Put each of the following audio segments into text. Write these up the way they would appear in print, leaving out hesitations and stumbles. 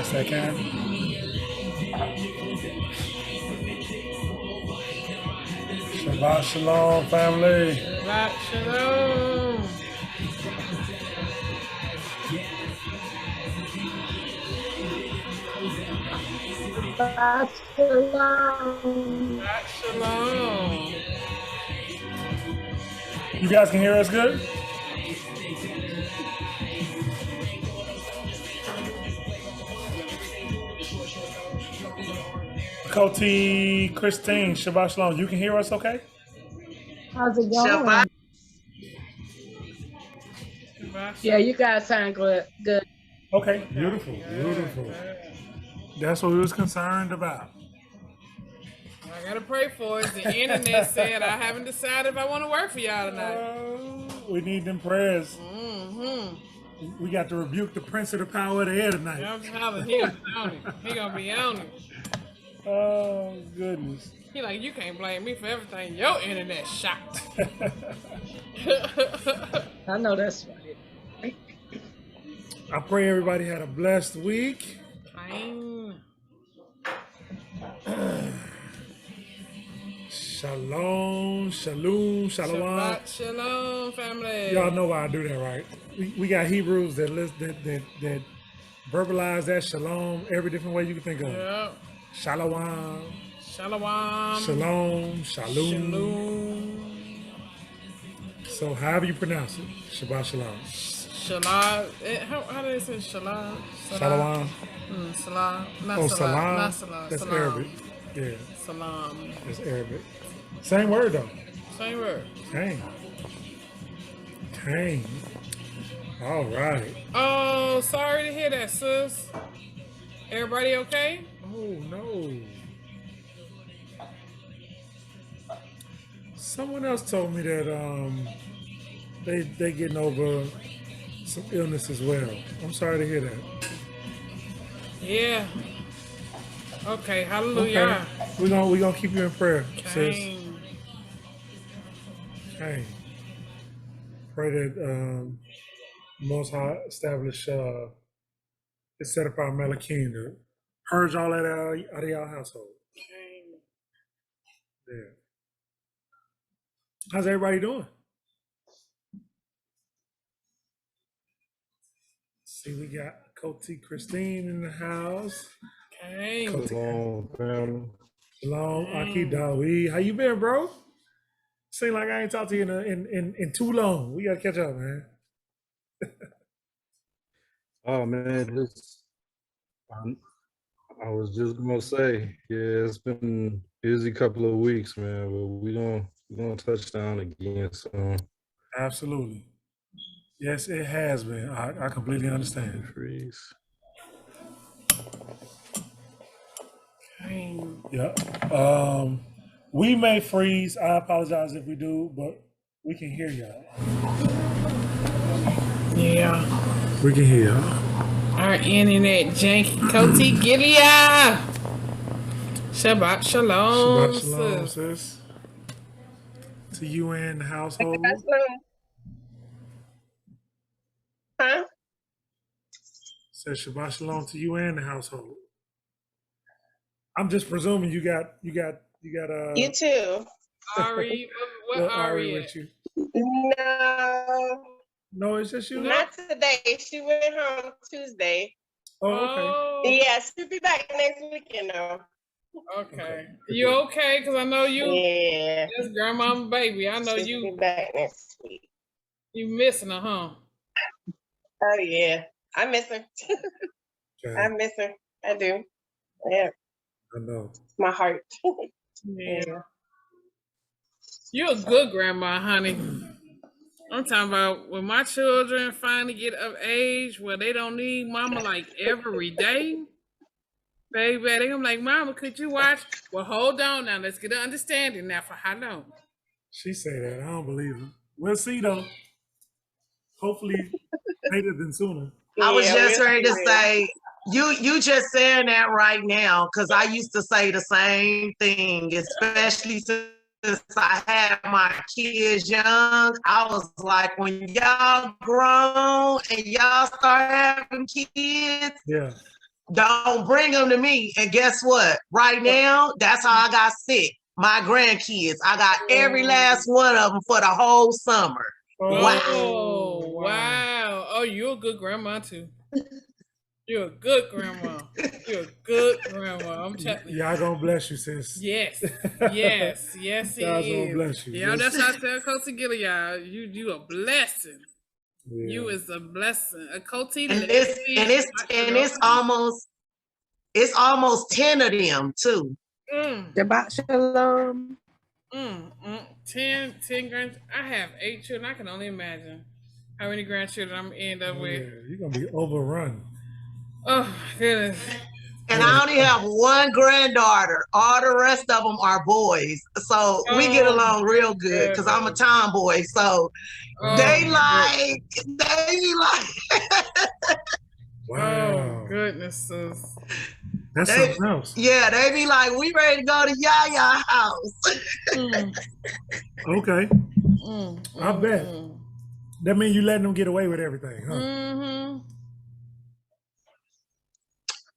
Yes, I can. Shabbat shalom, family. Shabbat shalom. Shabbat shalom. Shabbat shalom. You guys can hear us good? Coty, Christine, Shabbat shalom. You can hear us okay? How's it Shabbat. going? Shabbat Yeah, you guys sound good. Good. Okay, beautiful, beautiful. That's what we was concerned about. I gotta pray for it. The internet said I haven't decided if I want to work for y'all tonight. We need them prayers. Mm-hmm. We got to rebuke the prince of the power of the air tonight. I'm telling him on it. He gonna be on it. Oh, goodness. He like, you can't blame me for everything. Your internet shot. I know that's right. I pray everybody had a blessed week. Fine. Shalom, shalom, shalom. Shabbat shalom, family. Y'all know why I do that, right? We got Hebrews that verbalize that shalom every different way you can think of. Yep. Shalom, Shalom. shalom, shalom. Shalom. So however you pronounce it, Shabbat shalom. Shalom. How do they say shalom? Shalom. Salam. Not Oh, salam. salam. Not salam. That's salam. Arabic. Yeah, Salam. that's Arabic. Same word though. Same word. Kang. Kang. All right. Oh, sorry to hear that, sis. Everybody okay? Oh no. Someone else told me that they getting over some illness as well. I'm sorry to hear that. Yeah. Okay, hallelujah. Okay. We gonna keep you in prayer, sis. Dang. Okay. Pray that Most High establish it's set up our Malakim to purge all that out of y'all household. Dang. Yeah. How's everybody doing? See, we got Coty Christine in the house. Dang. Shalom, family. Shalom, Aki Dawi. How you been, bro? Seem like I ain't talked to you in too long. We gotta catch up, man. Oh man, I was just gonna say, yeah, it's been a busy couple of weeks, man. But we gonna touch down again soon. Absolutely. Yes, it has been. I completely understand. Freeze. Dang. Yeah. We may freeze. I apologize if we do, but we can hear y'all. Yeah. We can hear y'all. Our internet janky. Coty Gilead. Shabbat shalom. Shabbat shalom, sis. sis. To you and the household. Huh? Says Shabbat shalom to you and the household. I'm just presuming you got You too. Ari, what Ari with at? you. No, No, it's just you. not today. She went home Tuesday. Oh, okay. Oh, Yeah, she'll be back next weekend though. okay. You okay? Because I know you. Yeah. That's grandmama baby. I know She'll be you. back next week. You missing her, huh? Oh yeah. I miss her. Okay. I miss her. I do. Yeah. I know. My heart. Yeah. Yeah. You're a good grandma, honey. I'm talking about when my children finally get of age where they don't need mama like every day. Baby, they gonna be like, Mama, could you watch? Well, hold on now. Let's get an understanding now for how long? She say that. I don't believe her. We'll see though. Hopefully later than sooner. I was just ready to say, you just saying that right now, because I used to say the same thing, especially since I had my kids young. I was like, when y'all grown and y'all start having kids, Yeah. Don't bring them to me. And guess what? Right now, that's how I got sick. My grandkids. I got every last one of them for the whole summer. Wow. Oh, wow. Oh, you're a good grandma too. You're a good grandma. You're a good grandma. I'm telling you. Y'all gonna bless you, sis. Yes, yes, yes, it God's gonna is. bless you. Yeah, Yes. that's how I tell Coach Gilly, y'all. You a blessing. Yeah. You is a blessing. A Coach, And it's almost 10 of them too. Shabbat shalom. 10 grand. I have 8 children. I can only imagine how many grandchildren I'm end up with. Yeah, you're gonna be overrun. Oh my goodness. And I only have one granddaughter. All the rest of them are boys. So we get along real good because I'm a tomboy. So they be like, Wow. Oh goodness, sis. That's something else. Yeah, they be like, we ready to go to Yaya house. Okay. I bet. That means you letting them get away with everything, huh?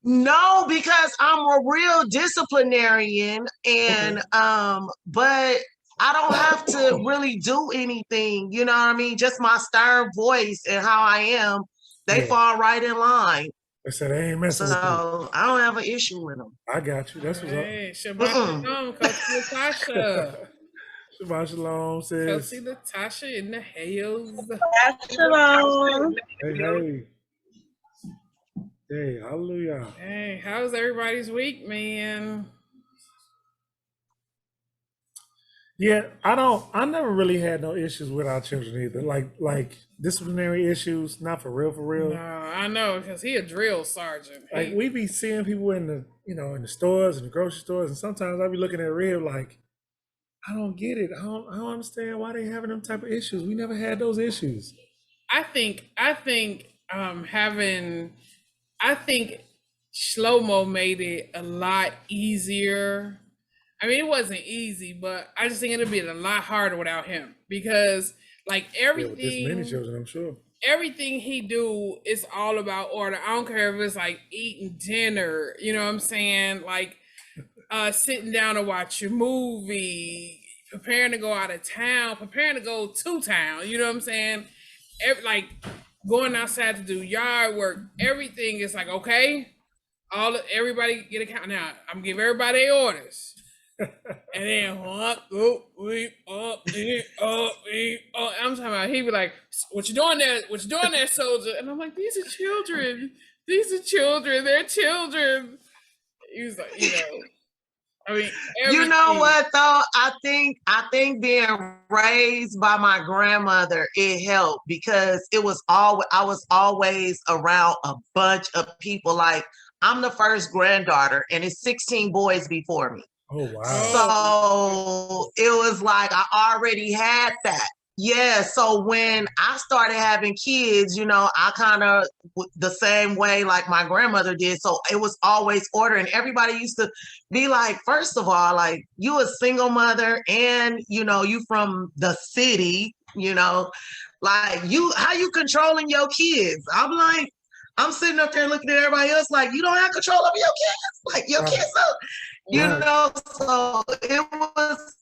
No, because I'm a real disciplinarian and but I don't have to really do anything, you know what I mean? Just my stern voice and how I am, they fall right in line. They said they ain't messing with you. So I don't have an issue with them. I got you. That's what's up. Hey, Shabbat shalom, Coach Natasha. Shabbat shalom, sis. Coach Natasha in the hills. Shalom. Hey. Hey, hallelujah. Hey, how's everybody's week, man? Yeah, I never really had no issues with our children either. Like disciplinary issues, not for real. No, I know, because he a drill sergeant. Like we be seeing people in the, in the stores and the grocery stores, and sometimes I be looking at Real like, I don't get it. I don't understand why they having them type of issues. We never had those issues. I think Shlomo made it a lot easier. I mean, it wasn't easy, but I just think it'll be a lot harder without him because, like, everything. With this many children, I'm sure. Everything he do is all about order. I don't care if it's like eating dinner. You know what I'm saying? Like, sitting down to watch a movie, preparing to go out of town, preparing to go to town. You know what I'm saying? Like going outside to do yard work. Everything is like, okay, everybody get a count. Now I'm giving everybody their orders. And then I'm talking about, he be like, what you doing there? What you doing there, soldier? And I'm like, these are children. They're children. He was like, I mean, you know what though? I think being raised by my grandmother, it helped because I was always around a bunch of people. Like I'm the first granddaughter and it's 16 boys before me. Oh wow. So it was like I already had that. Yeah, so when I started having kids, I kind of the same way like my grandmother did. So it was always order, and everybody used to be like, first of all, like you a single mother, and you from the city, like how you controlling your kids? I'm like, I'm sitting up there looking at everybody else like you don't have control over your kids, like your kids, so it was.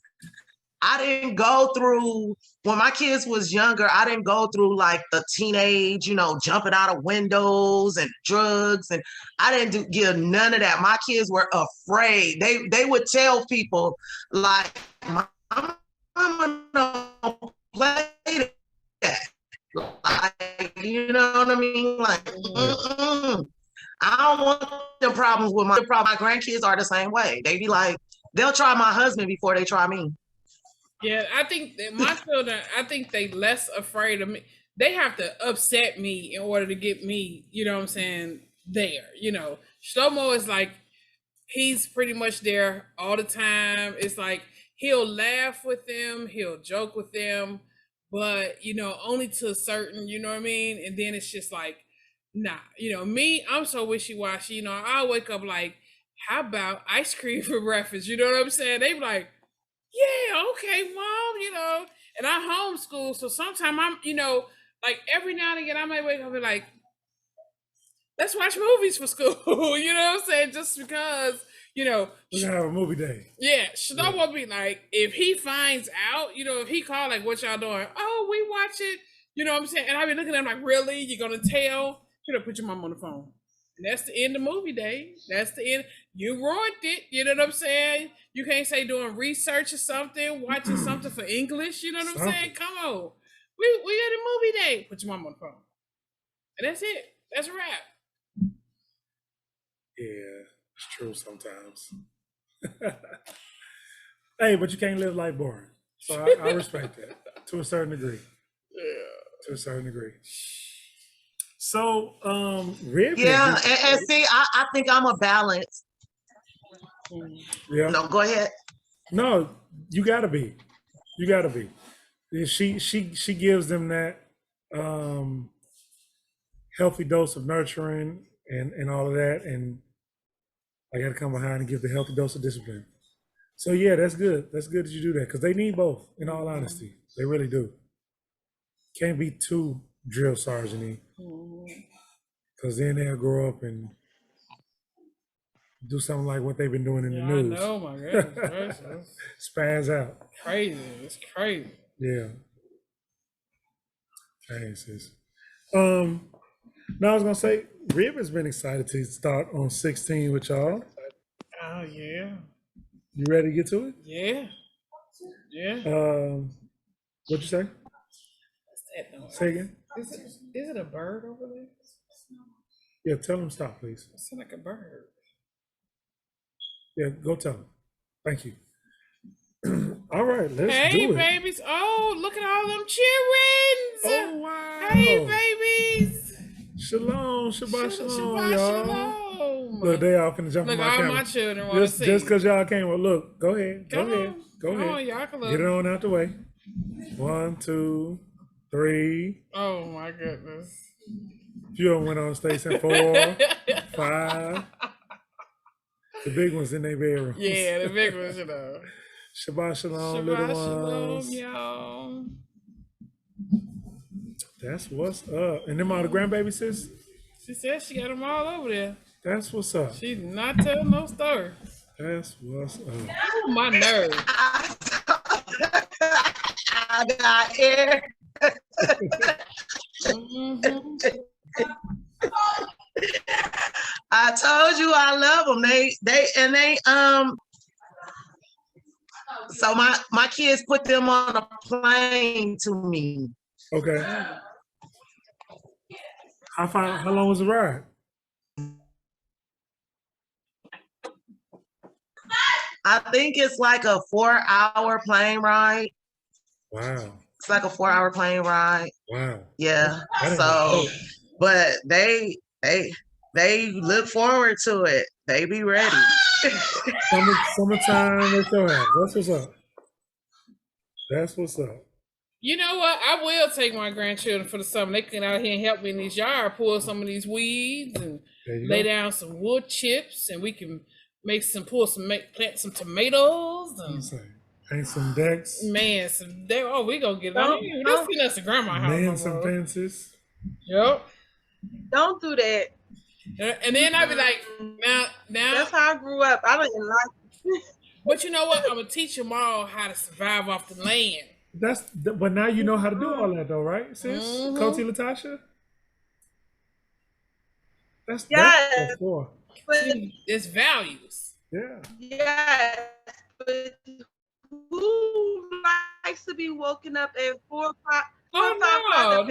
I didn't go through, when my kids was younger, I didn't go through like the teenage, jumping out of windows and drugs. And I didn't give none of that. My kids were afraid. They would tell people like, I'm gonna play that. Like, you know what I mean? Like, I don't want the problems with my grandkids are the same way. They be like, they'll try my husband before they try me. Yeah, I think that my children, they less afraid of me. They have to upset me in order to get me, you know what I'm saying, there. Shlomo is like, he's pretty much there all the time. It's like, he'll laugh with them, he'll joke with them, but, only to a certain, you know what I mean? And then it's just like, nah, me, I'm so wishy-washy. I'll wake up like, how about ice cream for breakfast? You know what I'm saying? They be like, yeah, okay, mom, and I homeschool. So sometimes I'm, like every now and again, I might wake up and be like, let's watch movies for school. You know what I'm saying? Just because, We're gonna have a movie day. yeah, Shadar will be like, if he finds out, if he call like, what y'all doing? Oh, we watch it. You know what I'm saying? And I be looking at him like, really? You're gonna tell? Put your mom on the phone. And that's the end of movie day. That's the end. You ruined it. You know what I'm saying? You can't say doing research or something, watching something for English. You know what I'm saying? Come on. We got a movie day. Put your mom on the phone. And that's it. That's a wrap. Yeah, it's true sometimes. Hey, but you can't live life boring. So I respect that to a certain degree. Yeah. To a certain degree. So, Rib. Yeah, and see, I think I'm a balance. Yeah. No, go ahead. No, you gotta be. You gotta be. She gives them that healthy dose of nurturing and all of that, and I gotta come behind and give the healthy dose of discipline. So yeah, that's good. That's good that you do that because they need both. In all honesty, they really do. Can't be too drill sergeant-y, because then they'll grow up and do something like what they've been doing in the news. I know, my goodness. Spaz out. Crazy. It's crazy. Yeah. Thanks, sis. Now I was gonna say, Rib has been excited to start on 16 with y'all. Oh yeah. You ready to get to it? Yeah. Yeah. What'd you say? What's that noise? Say again. Is it a bird over there? Yeah, tell him stop, please. It sounds like a bird. Yeah, go tell him. Thank you. All right, let's Hey do it. babies. Oh, look at all them children. Oh wow. Hey babies. Shalom, Shabbat shalom, Shabbat y'all. shalom. Look, they all finna jump Look, on my all camera. my children want to see. Just because y'all came, well, look, go ahead, Come go ahead, on. go Come ahead. on, y'all can look. Get it on out the way. 1, 2, 3. Oh my goodness. Few of them went on station 4, 5. The big ones in their bedroom. Yeah, the big ones, Shabbat shalom, little Shabbat ones. shalom, y'all. That's what's up. And them all the grandbaby sis? She said she got them all over there. That's what's up. She did not tell no story. That's what's up. Oh, my nerves. I got air. I told you I love them. They so my kids put them on a plane to me. Okay. How long was the ride? I think it's like a 4-hour plane ride. Wow. It's like a 4-hour plane ride. Wow. Yeah. That ain't So, bad. but they look forward to it. They be ready. Summertime at your house. That's what's up. That's what's up. You know what? I will take my grandchildren for the summer. They can out here and help me in this yard, pull some of these weeds and lay down some wood chips, and we can plant some tomatoes and paint some decks. Man, we gonna get it on. You'll see us at grandma's house. Man, some fences. Yep. Don't do that. And then I'd be like, now. That's how I grew up. I didn't like. But you know what? I'm gonna teach them all how to survive off the land. But now you know how to do all that, though, right, sis? Coty Latasha. That's for. It's values. Yeah. Yes, but who likes to be woken up at 4 o'clock? Oh, no.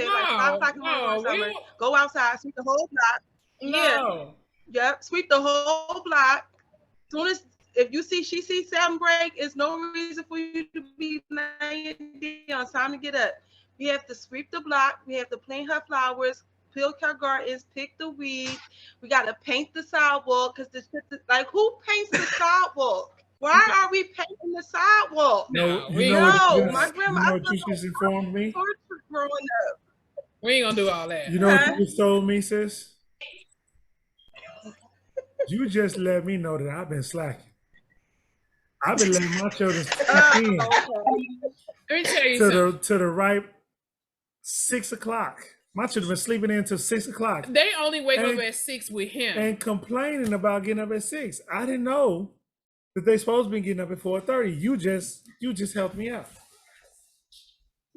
Go outside, sweep the whole block. No. Yeah. Yep. Sweep the whole block. Soon as if she sees 7 break, it's no reason for you to be laying down. It's time to get up. We have to sweep the block. We have to plant her flowers, peel her gardens, pick the weeds. We got to paint the sidewalk because like who paints the sidewalk? Why are we painting the sidewalk? No, my grandma. You know what you just informed me? Growing up. We ain't gonna do all that. You know what you just told me, sis? You just let me know that I've been slacking. I've been letting my children sleep in Let me tell you something. to the right 6 o'clock. My children been sleeping in until 6 o'clock They only wake up And- at 6 with him. and complaining about getting up at 6. I didn't know that they supposed to be getting up at 4:30. You just helped me out.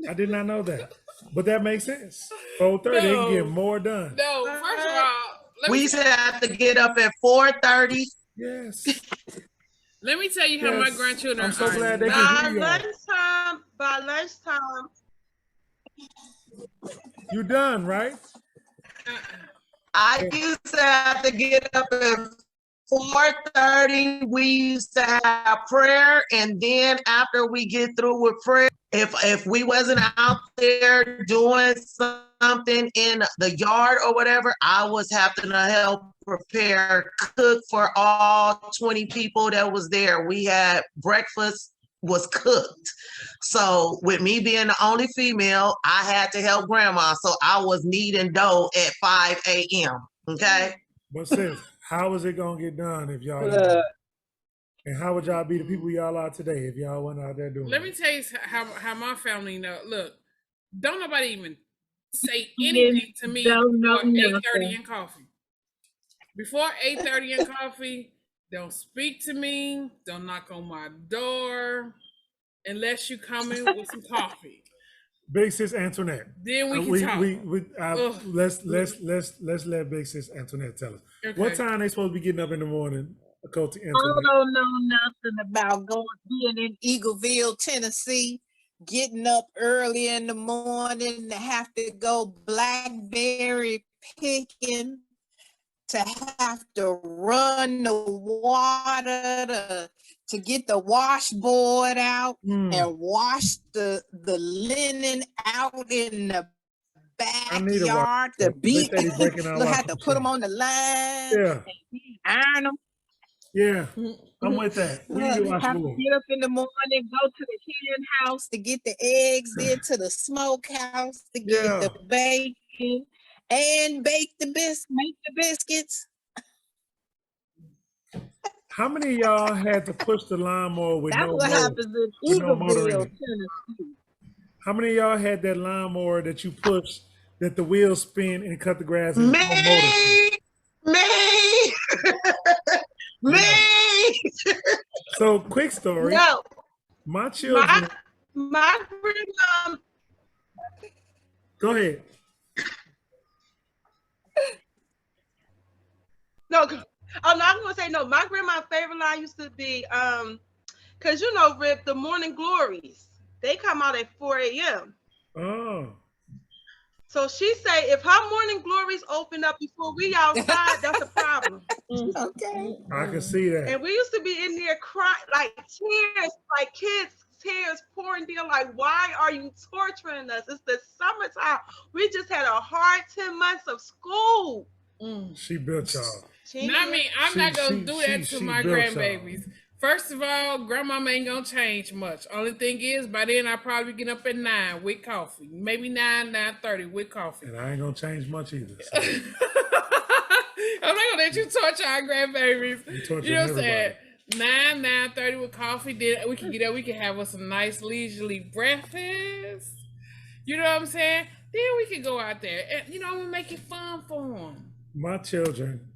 I did not know that. But that makes sense. 4:30, they can get No. more done. No, first of all, We used to have to get up at 4:30. Yes. let me tell you how my Yes. grandchildren I'm so are. glad they not- can By hear y'all. lunchtime, You done, right? I used to have to get up at 4:30. We used to have prayer, and then after we get through with prayer, if we wasn't out there doing something in the yard or whatever, I was having to help prepare, cook for all 20 people that was there. We had breakfast was cooked. So with me being the only female, I had to help grandma. So I was kneading dough at 5 a.m. Okay. But sis, how is it gonna get done if y'all didn't do it? And how would y'all be the people y'all are today if y'all wasn't out there doing Let me it? tell you how my family know. Look, don't nobody even say anything to me Don't know before 8:30 nothing. and coffee. Before 8:30 and coffee, don't speak to me. Don't knock on my door unless you come in with some coffee. Big sis Antoinette. Then we can talk. Ugh. Let's let Big sis Antoinette tell us. Okay. What time they supposed to be getting up in the morning, Coach I Antoinette? don't know nothing about being in Eagleville, Tennessee, getting up early in the morning to have to go blackberry picking, to have to run the water to get the washboard out and wash the linen out in the I need a backyard. The washboard. They beat, say they breaking our you had washing to put them machine. on the line, Yeah, iron them. yeah. I'm with that. We need to watch Have to more. get up in the morning, go to the hen house to get the eggs, then to the smokehouse to get Yeah. the bacon, and make the biscuits. How many of y'all had to push the lawnmower with That's no what motor? happens in with no motor in Eagleville, it? Tennessee. How many of y'all had that lawnmower that you push that the wheels spin and cut the grass and there's no motor? Me, me. So quick story. no, My children. my grandma, Go ahead. no, oh no, I'm gonna say no. My grandma's favorite line used to be, cause you know, Rip, the morning glories, they come out at 4 a.m. Oh, So she say if her morning glories open up before we outside, that's a problem. Okay. I can see that. And we used to be in there crying, like tears, like kids, tears pouring down. Like, why are you torturing us? It's the summertime. We just had a hard 10 months of school. She built y'all. Not me. I'm not gonna do that to she my built y'all. grandbabies. First of all, grandmama ain't gonna change much. Only thing is, by then I probably get up at 9 with coffee, maybe 9:30 with coffee. And I ain't gonna change much either. So. I'm not gonna let you torture our grandbabies. You torturing You know what I'm saying? everybody. 9:30 with coffee. Then we can get up. We can have us a nice leisurely breakfast. You know what I'm saying? Then we can go out there and I'm gonna make it fun for them. My children.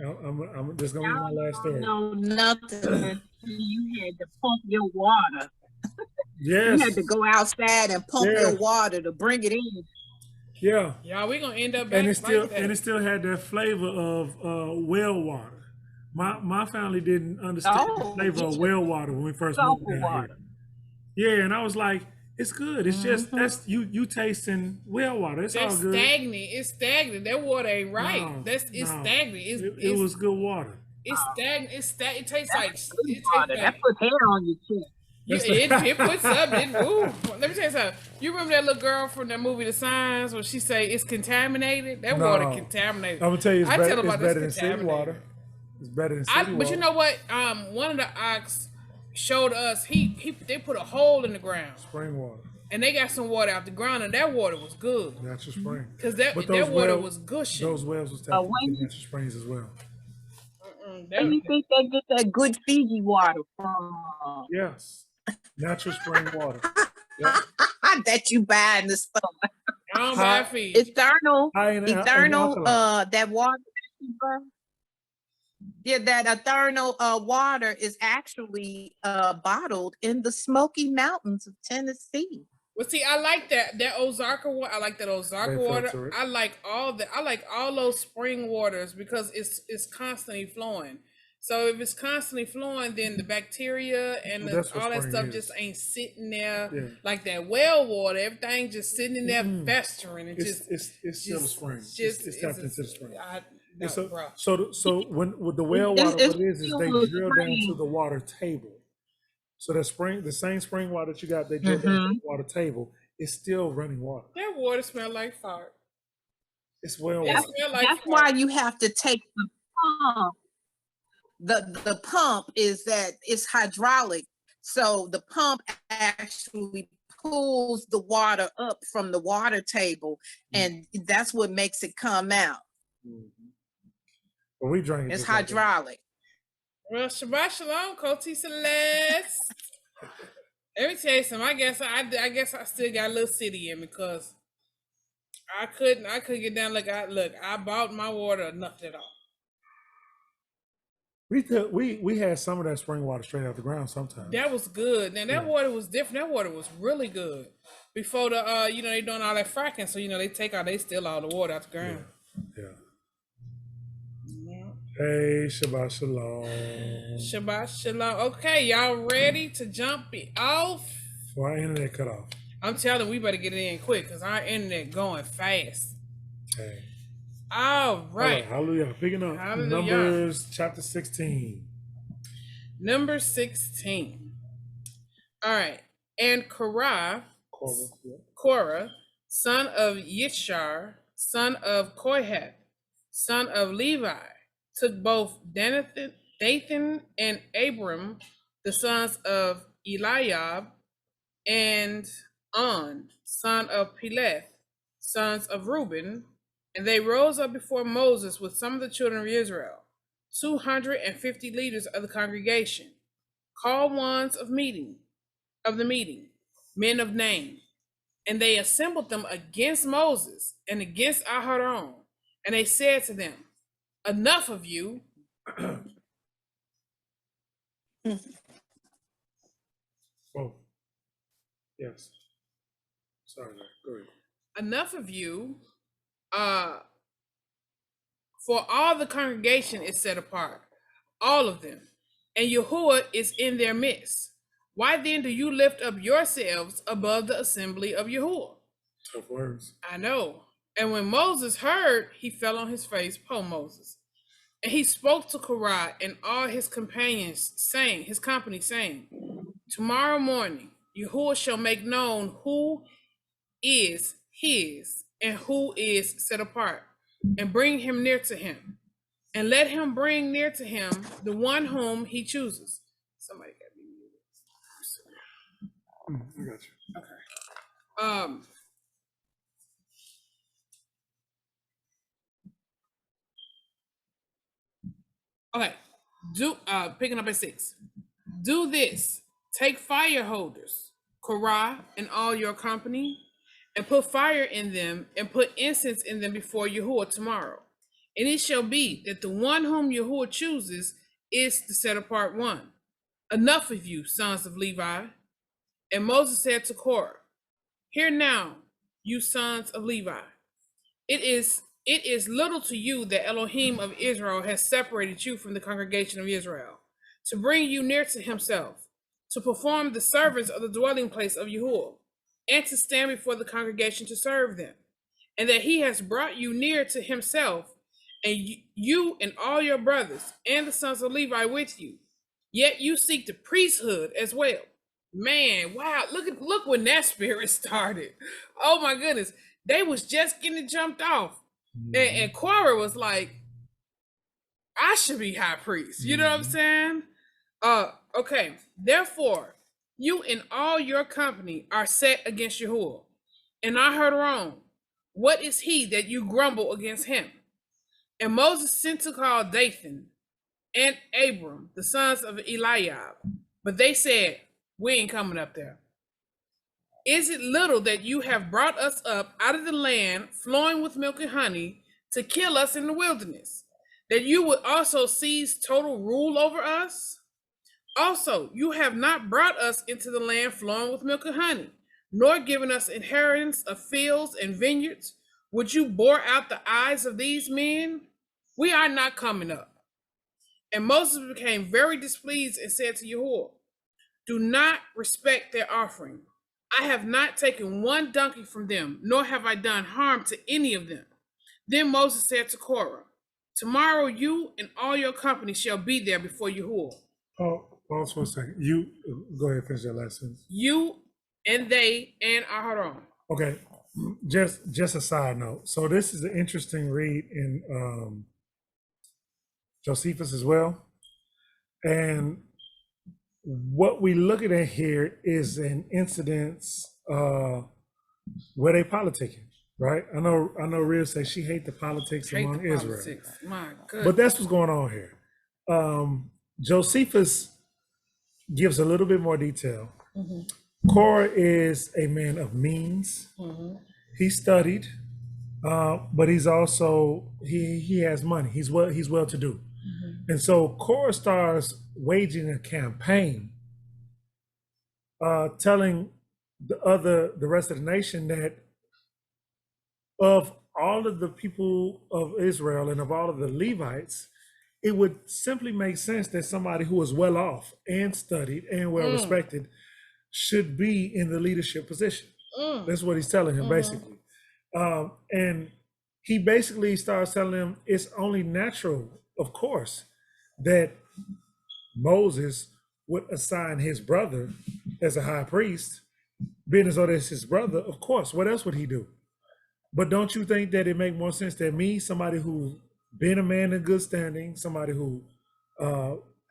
I'm just gonna be my last story. No, nothing until you had to pump your water. Yes. You had to go outside and pump your water to bring it in. Yeah. Y'all, we gonna end up back And it still like that. and it still had that flavor of well water. My family didn't understand the flavor of well water when we first moved down water. here. Yeah, and I was like, it's good. It's just that's you tasting well water. It's That's all good. stagnant. It's stagnant. That water ain't right. No, It's no. stagnant. It was good water. It's stagnant. It tastes like it Water. tastes That like puts hair on your chest. it puts up. Let me tell you something. You remember that little girl from that movie The Signs where she say it's contaminated? That water No. contaminated. I'm gonna tell you, it's I better, tell it's about better this than city contaminated. water. It's better than city water. But you know what? One of the ox showed us they put a hole in the ground Spring water, and they got some water out the ground and that water was good natural spring. because that But water wells- was gushy. Those wells was tapped when into natural springs as well. Where do you think they get that good Fiji water from? Yes, natural spring water. Yeah. That you buy in the store. I don't High- buy feed. Eternal, high in eternal, alkaline. that water. Yeah, that eternal water is actually bottled in the Smoky Mountains of Tennessee. Well, see, I like that Ozarka water. I like that Ozarka They water. filter it. I like all those spring waters because it's constantly flowing. So if it's constantly flowing, then the bacteria and Well, that's what all that spring stuff is. just ain't sitting there Yeah. like that well water. Everything just sitting in there Mm-mm. festering and It's still a just- spring. just- It's tapped into the spring. No, so, bro. so when with the well It's- water, it's what it is still they a drill down to spring. the water table. So the same spring water that you got, they drill down to the water table. It's still running water. That water smell like fart. It's well It water. smell like That's fart. why you have to take the pump. The pump is that it's hydraulic. So the pump actually pulls the water up from the water table, and that's what makes it come out. But we drank it. It's just like that. hydraulic. Well, Shabbat Shalom, Koti Celeste. Let me tell you something. I guess I still got a little city in me because I couldn't get down. I bought my water enough at all. We had some of that spring water straight out the ground sometimes. That was good. Now that water was different. That water was really good. Before the they doing all that fracking, so they steal all the water out the ground. Yeah. Hey, Shabbat Shalom. Shabbat Shalom. Okay, y'all ready to jump it off? Well, our internet cut off. I'm telling we better get it in quick because our internet going fast. Okay. All right. Hallelujah. Picking up Hallelujah. Numbers chapter 16. Number 16. All right. And Korah, son of Yishar, son of Kohath, son of Levi, took both Dathan and Abram, the sons of Eliab, and On, son of Peleth, sons of Reuben, and they rose up before Moses with some of the children of Israel, 250 leaders of the congregation, called ones of the meeting, men of name. And they assembled them against Moses and against Aharon. And they said to them, enough of you. Oh, yes. Sorry, go ahead. Enough of you. For all the congregation is set apart, all of them, and Yahuwah is in their midst. Why then do you lift up yourselves above the assembly of Yahuwah? Tough words. I know. And when Moses heard, he fell on his face, poor Moses. And he spoke to Korah and all his companions, his company, saying, tomorrow morning, Yahuwah shall make known who is his and who is set apart, and bring him near to him. And let him bring near to him the one whom he chooses. Somebody got me muted. I got you. Okay. Picking up at 6. Do this. Take fire holders, Korah and all your company, and put fire in them, and put incense in them before Yahuwah tomorrow. And it shall be that the one whom Yahuwah chooses is the set apart one. Enough of you, sons of Levi. And Moses said to Korah, hear now, you sons of Levi. It is little to you that Elohim of Israel has separated you from the congregation of Israel, to bring you near to himself, to perform the service of the dwelling place of Yahuwah, and to stand before the congregation to serve them, and that he has brought you near to himself, and you and all your brothers and the sons of Levi with you. Yet you seek the priesthood as well. Man, wow, look when that spirit started. Oh my goodness. They was just getting jumped off. And Korah was like, I should be high priest. You know what I'm saying? Okay. Therefore, you and all your company are set against Yahuwah. And I heard wrong. What is he that you grumble against him? And Moses sent to call Dathan and Abram, the sons of Eliab. But they said, we ain't coming up there. Is it little that you have brought us up out of the land flowing with milk and honey to kill us in the wilderness, that you would also seize total rule over us? Also, you have not brought us into the land flowing with milk and honey, nor given us inheritance of fields and vineyards. Would you bore out the eyes of these men? We are not coming up. And Moses became very displeased and said to Yahuwah, do not respect their offering. I have not taken one donkey from them, nor have I done harm to any of them. Then Moses said to Korah, tomorrow you and all your company shall be there before Yahuwah. Oh, pause for a second. You go ahead and finish that last sentence. You and they and Aharon. Okay, just a side note. So this is an interesting read in Josephus as well. And what we looking at here is an incidence where they politicking, right? I know Rhea says she hate the politics among Israel. My goodness. But that's what's going on here. Josephus gives a little bit more detail. Korah is a man of means. He studied, but he's also he has money. He's well to do, and so Korah starts waging a campaign, telling the rest of the nation that of all of the people of Israel and of all of the Levites, it would simply make sense that somebody who is well off and studied and well respected should be in the leadership position. That's what he's telling him, basically. And he basically starts telling him it's only natural, of course, that Moses would assign his brother as a high priest, being as though that's his brother. Of course, what else would he do? But don't you think that it make more sense that me, somebody who's been a man in good standing, somebody who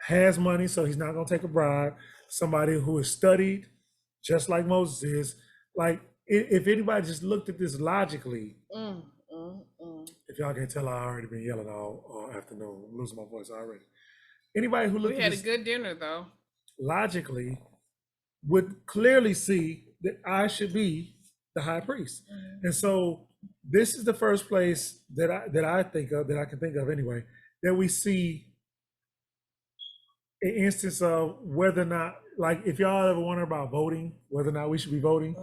has money, so he's not going to take a bribe, somebody who is studied, just like Moses is, like, if anybody just looked at this logically, if y'all can tell, I already been yelling all afternoon. I'm losing my voice already. Anybody who looked we at had this a good dinner though, logically would clearly see that I should be the high priest. And so this is the first place that I think of, that I can think of anyway, that we see an instance of whether or not, like, if y'all ever wonder about voting, whether or not we should be voting,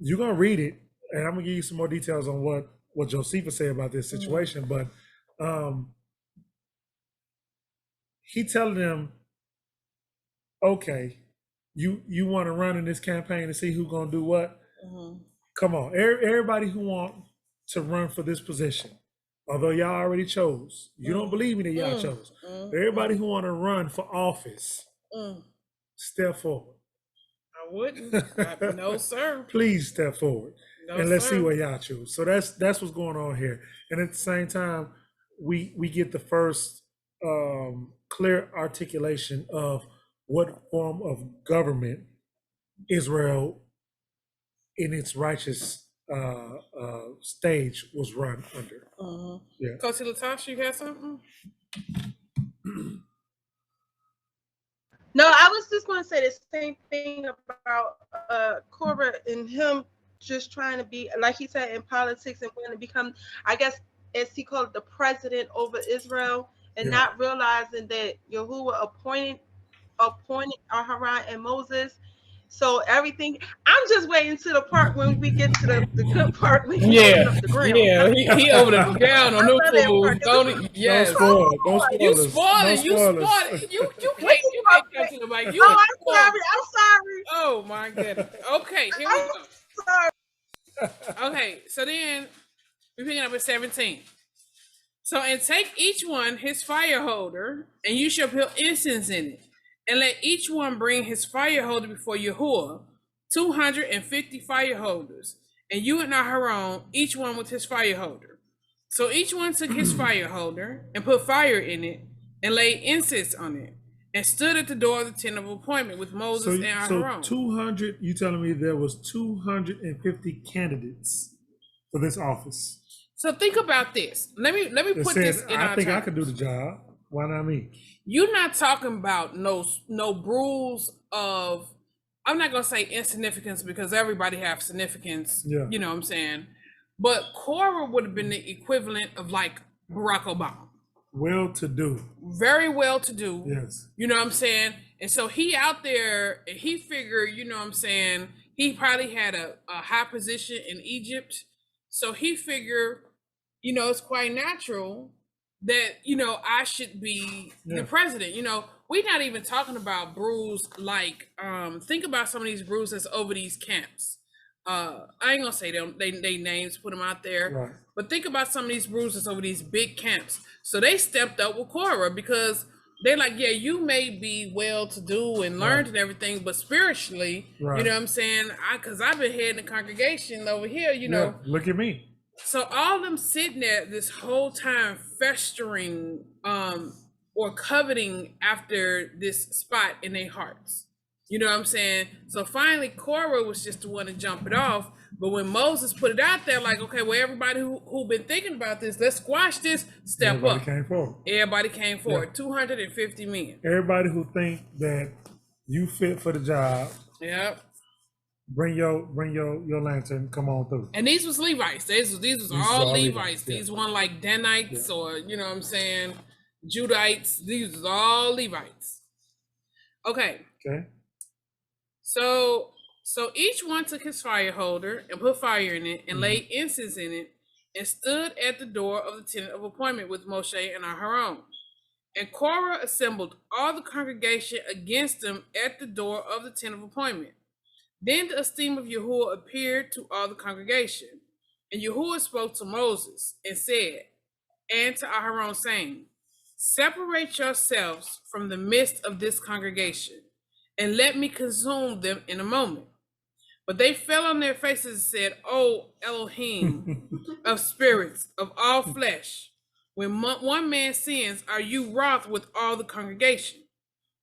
you're gonna read it, and I'm gonna give you some more details on what Josephus said about this situation. But he telling them, okay, you want to run in this campaign and see who's gonna do what? Come on, everybody who want to run for this position, although y'all already chose, you don't believe in it, y'all chose. Everybody who want to run for office, step forward. I wouldn't. No, sir. Please step forward, No, and let's see sir. what y'all choose. So that's what's going on here. And at the same time, we get the first clear articulation of what form of government Israel in its righteous stage was run under. Yeah. Coach Latasha, you got something? No, I was just going to say the same thing about Korah and him just trying to be, like he said, in politics and wanting to become, I guess, as he called it, the president over Israel, and not realizing that Yahuwah appointed Aharon and Moses. So everything, I'm just waiting to the part when we get to the good part. When he opened up the ground. He over the ground on them fools. Yes. Don't spoil You us. spoiled it. You spoiled it. You can't come to the mic. You I'm sorry. Oh my goodness. Okay, here we go. Sorry. Okay, so then we're picking up at 17. So, and take each one his fire holder, and you shall put incense in it, and let each one bring his fire holder before Yahuwah, 250 fire holders, and you and Aharon, each one with his fire holder. So each one took his fire holder and put fire in it, and laid incense on it, and stood at the door of the tent of appointment with Moses and Aharon. So 200, you telling me there was 250 candidates for this office? So think about this. Let me put this in our I think terms. I could do the job. Why not me? You're not talking about no rules of I'm not gonna say insignificance because everybody have significance. Yeah. You know what I'm saying? But Cora would have been the equivalent of like Barack Obama. Well to do. Very well to do. Yes. You know what I'm saying? And so he out there, and he figured, you know what I'm saying, he probably had a high position in Egypt. So he figured, you know, it's quite natural that, you know, I should be the president. You know, we're not even talking about brews like, think about some of these brews that's over these camps. I ain't gonna say them, they names, put them out there. Right. But think about some of these bruises over these big camps. So they stepped up with Cora because they're like, yeah, you may be well to do and learned and everything, but spiritually, you know what I'm saying? Because I've been heading the congregation over here, you know. Look at me. So all them sitting there this whole time festering or coveting after this spot in their hearts. You know what I'm saying? So finally, Cora was just the one to jump it off. But when Moses put it out there, like, okay, well, everybody who been thinking about this, let's squash this, step up. Came forward. Everybody came forward. 250 men. Everybody who think that you fit for the job. Yep. Bring your lantern. Come on through. And these was Levites. These was all Levites. These weren't like Danites or, you know what I'm saying, Judites. These was all Levites. Okay. Okay. So each one took his fire holder and put fire in it and laid incense in it and stood at the door of the tent of appointment with Moshe and Aharon. And Korah assembled all the congregation against them at the door of the tent of appointment. Then the esteem of Yahuwah appeared to all the congregation. And Yahuwah spoke to Moses and said, and to Aharon, saying, separate yourselves from the midst of this congregation, and let me consume them in a moment. But they fell on their faces and said, O Elohim of spirits, of all flesh, when one man sins, are you wroth with all the congregation?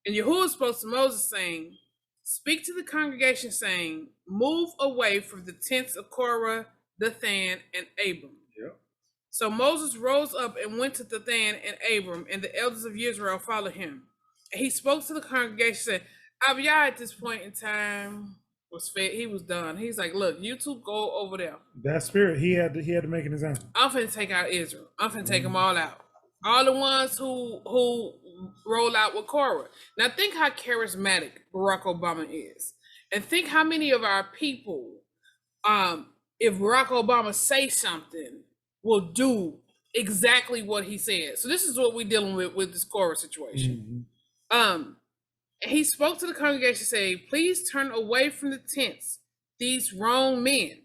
And Yahuwah spoke to Moses, saying, speak to the congregation, saying, move away from the tents of Korah, Dathan, and Abram. Yep. So Moses rose up and went to Dathan and Abram, and the elders of Israel followed him. And he spoke to the congregation, said, Abiyah at this point in time was fed. He was done. He's like, look, you two go over there. That spirit, he had to make an example. I'm finna take out Israel. I'm finna take them all out. All the ones who roll out with Korah. Now think how charismatic Barack Obama is. And think how many of our people, if Barack Obama say something, will do exactly what he said. So this is what we're dealing with this Korah situation. He spoke to the congregation, saying, please turn away from the tents, these wrong men.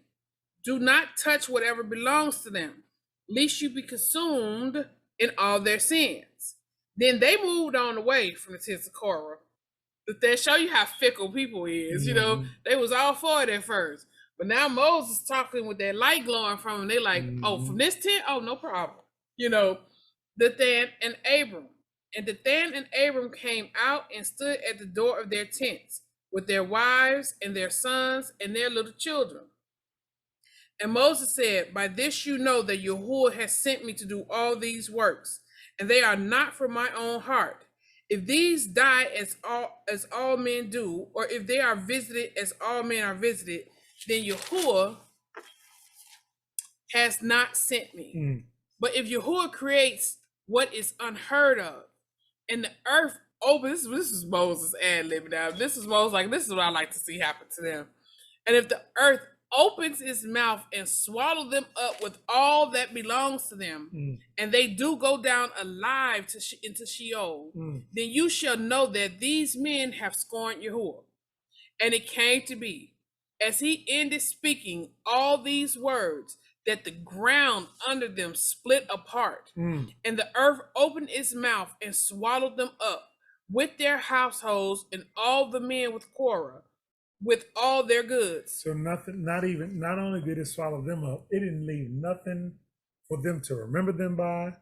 Do not touch whatever belongs to them, lest you be consumed in all their sins. Then they moved on away from the tents of Korah. But they show you how fickle people is. You know, they was all for it at first. But now Moses talking with that light glowing from them. They like, oh, from this tent? Oh, no problem. You know, Dathan and Abram. And Dathan and Abram came out and stood at the door of their tents with their wives and their sons and their little children. And Moses said, by this you know that Yahuwah has sent me to do all these works, and they are not for my own heart. If these die as all men do, or if they are visited as all men are visited, then Yahuwah has not sent me. But if Yahuwah creates what is unheard of, and the earth opens, this is Moses ad-libbing now. This is Moses like, this is what I like to see happen to them. And if the earth opens its mouth and swallow them up with all that belongs to them, and they do go down alive into Sheol, then you shall know that these men have scorned Yahuwah. And it came to be, as he ended speaking all these words, that the ground under them split apart, and the earth opened its mouth and swallowed them up with their households and all the men with Korah, with all their goods. So nothing, not only did it swallow them up, it didn't leave nothing for them to remember them by,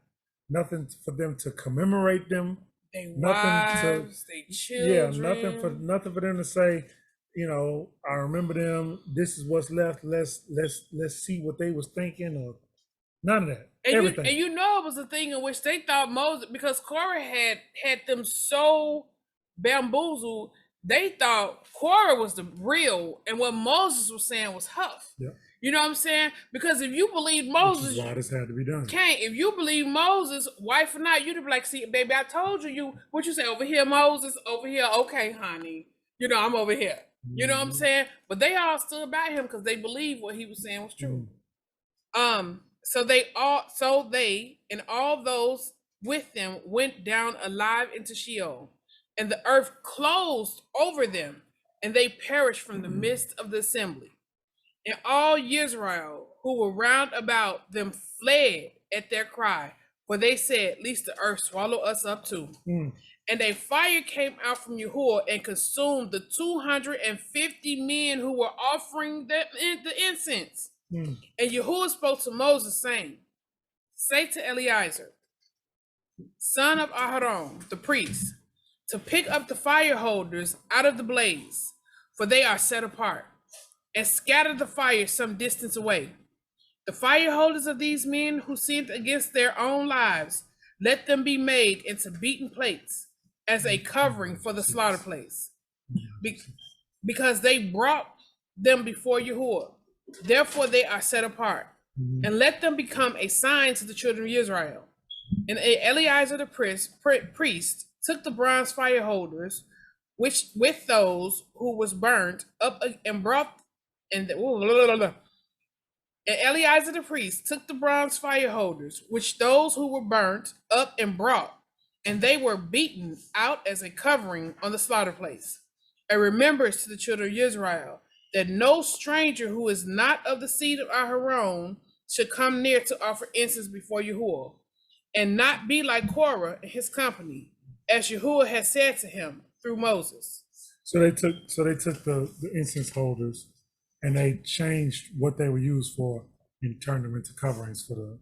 nothing for them to commemorate them, They nothing wives, they children. nothing for them to say, you know, I remember them. This is what's left. Let's see what they was thinking, or none of that. And everything. You know, it was a thing in which they thought Moses, because Korah had them so bamboozled they thought Korah was the real, and what Moses was saying was Huff. Yeah. You know what I'm saying? Because if you believe Which Moses, is why this had to be done. if you believe Moses, wife or not, you'd be like, see, baby, I told you, what you say over here, Moses, over here, okay, honey. You know, I'm over here. You know what I'm saying? But they all stood by him because they believed what he was saying was true. So they and all those with them went down alive into Sheol, and the earth closed over them, and they perished from the midst of the assembly. And all Israel who were round about them fled at their cry, for they said, lest the earth swallow us up too. And a fire came out from Yahuwah and consumed the 250 men who were offering the incense. And Yahuwah spoke to Moses, saying, say to Eleazar, son of Aharon, the priest, to pick up the fire holders out of the blaze, for they are set apart, and scatter the fire some distance away. The fire holders of these men who sinned against their own lives, let them be made into beaten plates as a covering for the slaughter place, because they brought them before Yahuwah. Therefore they are set apart, and let them become a sign to the children of Israel. And Eleazar the priest took the bronze fire holders, which with those who was burnt up, and brought and Eleazar the priest took the bronze fire holders, which those who were burnt up and brought, and they were beaten out as a covering on the slaughter place, a remembrance to the children of Israel, that no stranger who is not of the seed of Aharon should come near to offer incense before Yahuwah, and not be like Korah and his company, as Yahuwah had said to him through Moses. So they took the incense holders and they changed what they were used for and turned them into coverings for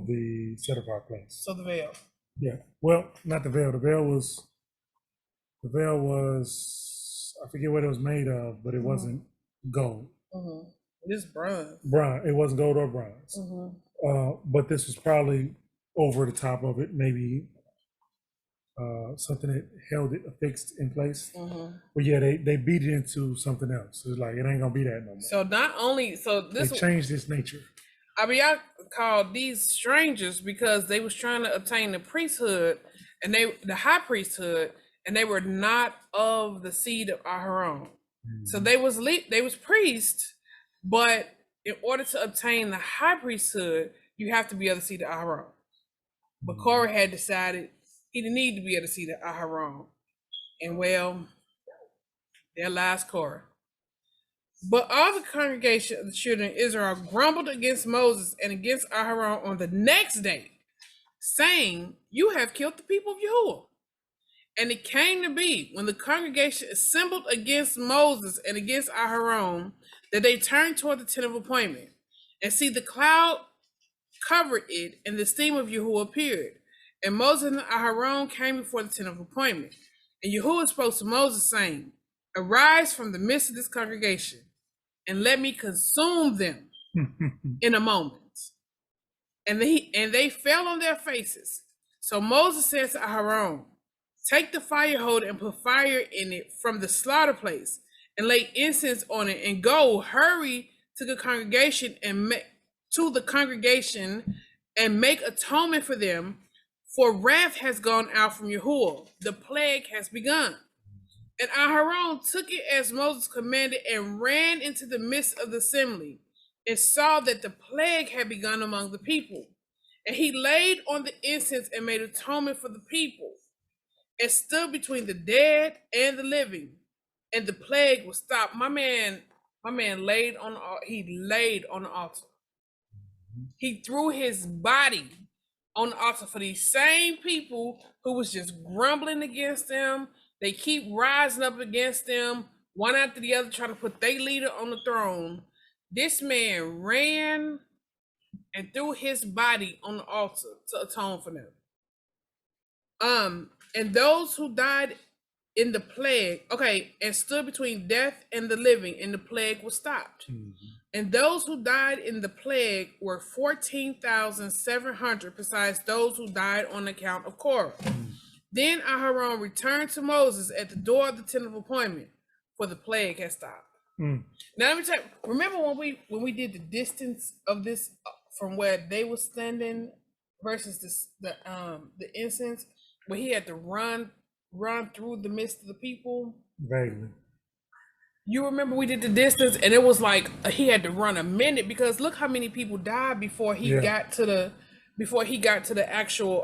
the set apart place. So the veil. Yeah. Well, not the veil. The veil was I forget what it was made of, but it wasn't gold. This bronze. Bronze. It wasn't gold or bronze. But this was probably over the top of it, maybe something that held it affixed in place. But yeah, they beat it into something else. It's like it ain't gonna be that no more. So not only They changed its nature. I mean, I called these strangers because they was trying to obtain the priesthood and the high priesthood, and they were not of the seed of Aharon. So they was priests, but in order to obtain the high priesthood, you have to be of the seed of Aharon. But Korah had decided he didn't need to be of the seed of Aharon. And well, there lies Korah. But all the congregation of the children of Israel grumbled against Moses and against Aharon on the next day, saying, you have killed the people of Yahuwah. And it came to be, when the congregation assembled against Moses and against Aharon, that they turned toward the tent of appointment. And see, the cloud covered it, and the steam of Yahuwah appeared. And Moses and Aharon came before the tent of appointment. And Yahuwah spoke to Moses, saying, arise from the midst of this congregation, and let me consume them in a moment. And they fell on their faces. So Moses said to Aharon, take the fire holder and put fire in it from the slaughter place, and lay incense on it, and go, hurry to the congregation and make atonement for them, for wrath has gone out from Yahuwah. The plague has begun. And Aharon took it as Moses commanded, and ran into the midst of the assembly, and saw that the plague had begun among the people. And he laid on the incense and made atonement for the people, and stood between the dead and the living, and the plague was stopped. My man laid on the altar. He threw his body on the altar for these same people who was just grumbling against them. They keep rising up against them, one after the other, trying to put their leader on the throne. This man ran and threw his body on the altar to atone for them. And those who died in the plague, and stood between death and the living, and the plague was stopped. And those who died in the plague were 14,700, besides those who died on account of Korah. Then Aharon returned to Moses at the door of the tent of appointment, for the plague had stopped. Mm. Now let me tell you, remember when we did the distance of this from where they were standing versus the incense, where he had to run through the midst of the people? Vaguely. You remember we did the distance, and it was like he had to run a minute, because look how many people died before he got to the actual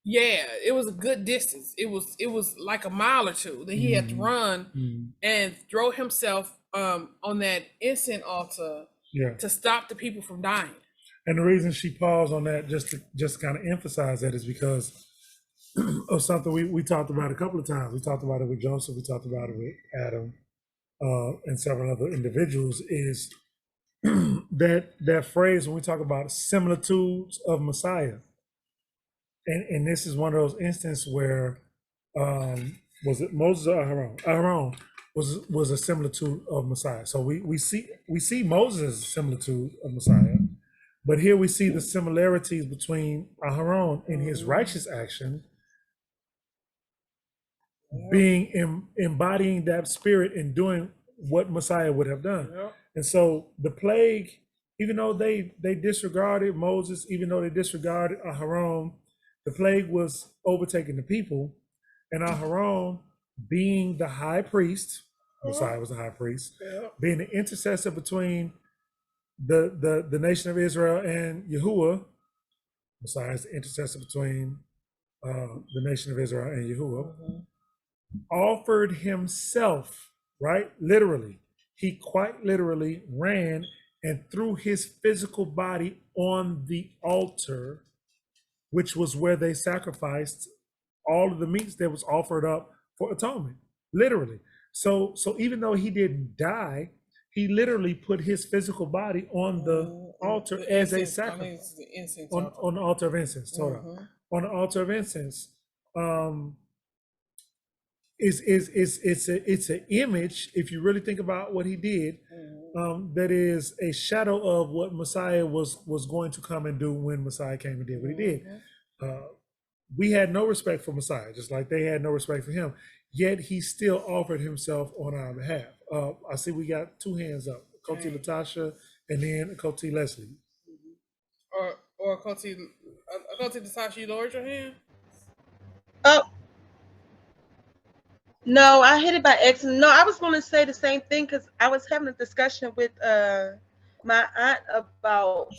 yeah, it was a good distance. It was like a mile or two that he had to run and throw himself on that incense altar to stop the people from dying. And the reason she paused on that, just to kind of emphasize that, is because of something we talked about a couple of times. We talked about it with Joseph, we talked about it with Adam, and several other individuals, is that phrase when we talk about similitudes of Messiah. And this is one of those instances where was it Moses or Aharon? Aharon was a similitude of Messiah. So we see Moses' similitude of Messiah, but here we see the similarities between Aharon in his righteous action, being embodying that spirit and doing what Messiah would have done. And so the plague, even though they disregarded Moses, even though they disregarded Aharon, the plague was overtaking the people, and Aharon, being the high priest, Messiah was the high priest, being the intercessor between the nation of Israel and Yahuwah, Messiah is the intercessor between the nation of Israel and Yahuwah, offered himself, right? Literally, he quite literally ran and threw his physical body on the altar, which was where they sacrificed all of the meats that was offered up for atonement, literally. So even though he didn't die, he literally put his physical body on the altar as a sacrifice. On the altar of incense, on the altar of incense. It's an image, if you really think about what he did, that is a shadow of what Messiah was going to come and do when Messiah came and did what he did. We had no respect for Messiah, just like they had no respect for him, yet he still offered himself on our behalf. I see we got two hands up, Koti Latasha and then Koti Leslie. Or Koti Latasha, you lowered your hand? Oh, no, I hit it by accident. No, I was going to say the same thing because I was having a discussion with my aunt about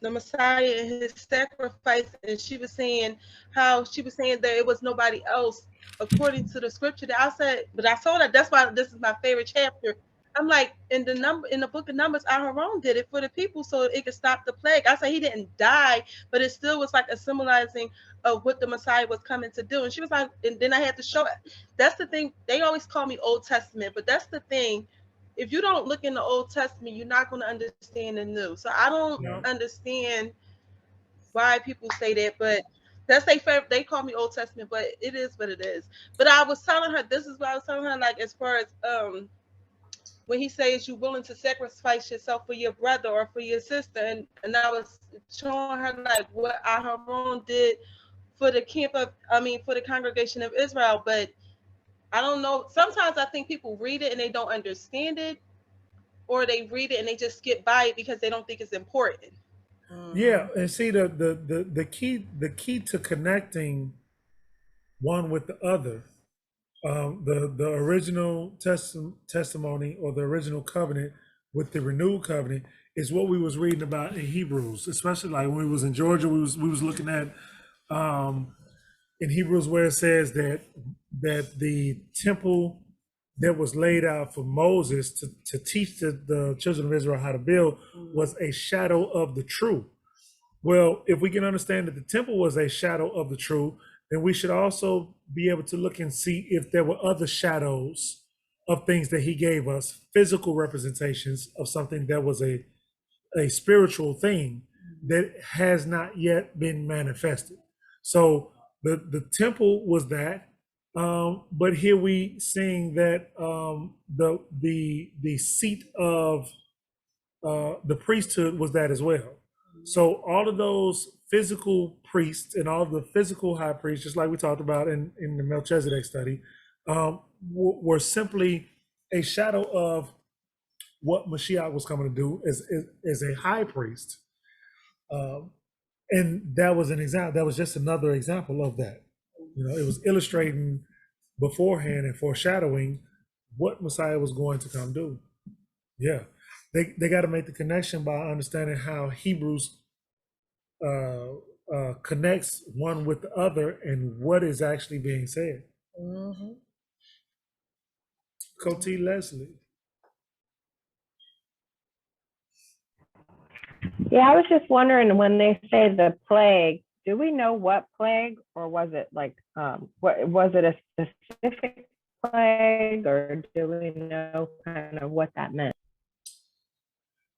the Messiah and his sacrifice, and she was saying that it was nobody else according to the scripture. That I said, but I saw that. That's why this is my favorite chapter. I'm like, in the book of Numbers, Aharon did it for the people so it could stop the plague. I said he didn't die, but it still was like a symbolizing of what the Messiah was coming to do. And she was like, and then I had to show it. That's the thing. They always call me Old Testament, but that's the thing. If you don't look in the Old Testament, you're not going to understand the New. So I don't understand why people say that, but that's their favorite. They call me Old Testament, but it is what it is. But I was telling her, this is what I was telling her, like as far as when he says you're willing to sacrifice yourself for your brother or for your sister, and I was showing her like what Aharon did for the for the congregation of Israel, but I don't know. Sometimes I think people read it and they don't understand it, or they read it and they just skip by it because they don't think it's important. Yeah, and see the key to connecting one with the other, the original testimony or the original covenant with the renewed covenant is what we was reading about in Hebrews, especially like when we was in Georgia, we was looking at in Hebrews where it says that the temple that was laid out for Moses to teach the children of Israel how to build was a shadow of the true. Well, if we can understand that the temple was a shadow of the true, then we should also be able to look and see if there were other shadows of things that he gave us, physical representations of something that was a spiritual thing that has not yet been manifested. So the temple was that, but here we seeing that the seat of the priesthood was that as well. So all of those physical priests and all the physical high priests, just like we talked about in the Melchizedek study, were simply a shadow of what Mashiach was coming to do as a high priest. And that was an example. That was just another example of that. It was illustrating beforehand and foreshadowing what Messiah was going to come do. Yeah, they got to make the connection by understanding how Hebrews connects one with the other and what is actually being said. Mm-hmm. Coty Leslie. Yeah, I was just wondering when they say the plague, do we know what plague, or was it like what was it a specific plague, or do we know kind of what that meant?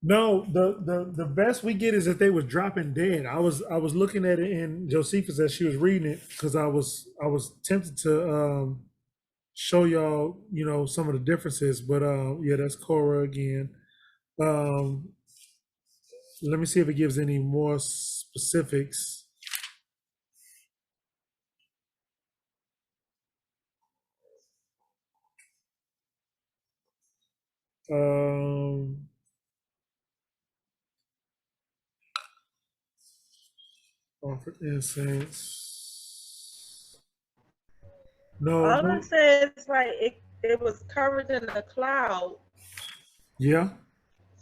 No, the best we get is that they was dropping dead. I was looking at it in Josephus as she was reading it, because I was tempted to show y'all some of the differences, but yeah, that's Korah again. Let me see if it gives any more specifics. Offered incense. No, All no. I said is like it was covered in a cloud. Yeah.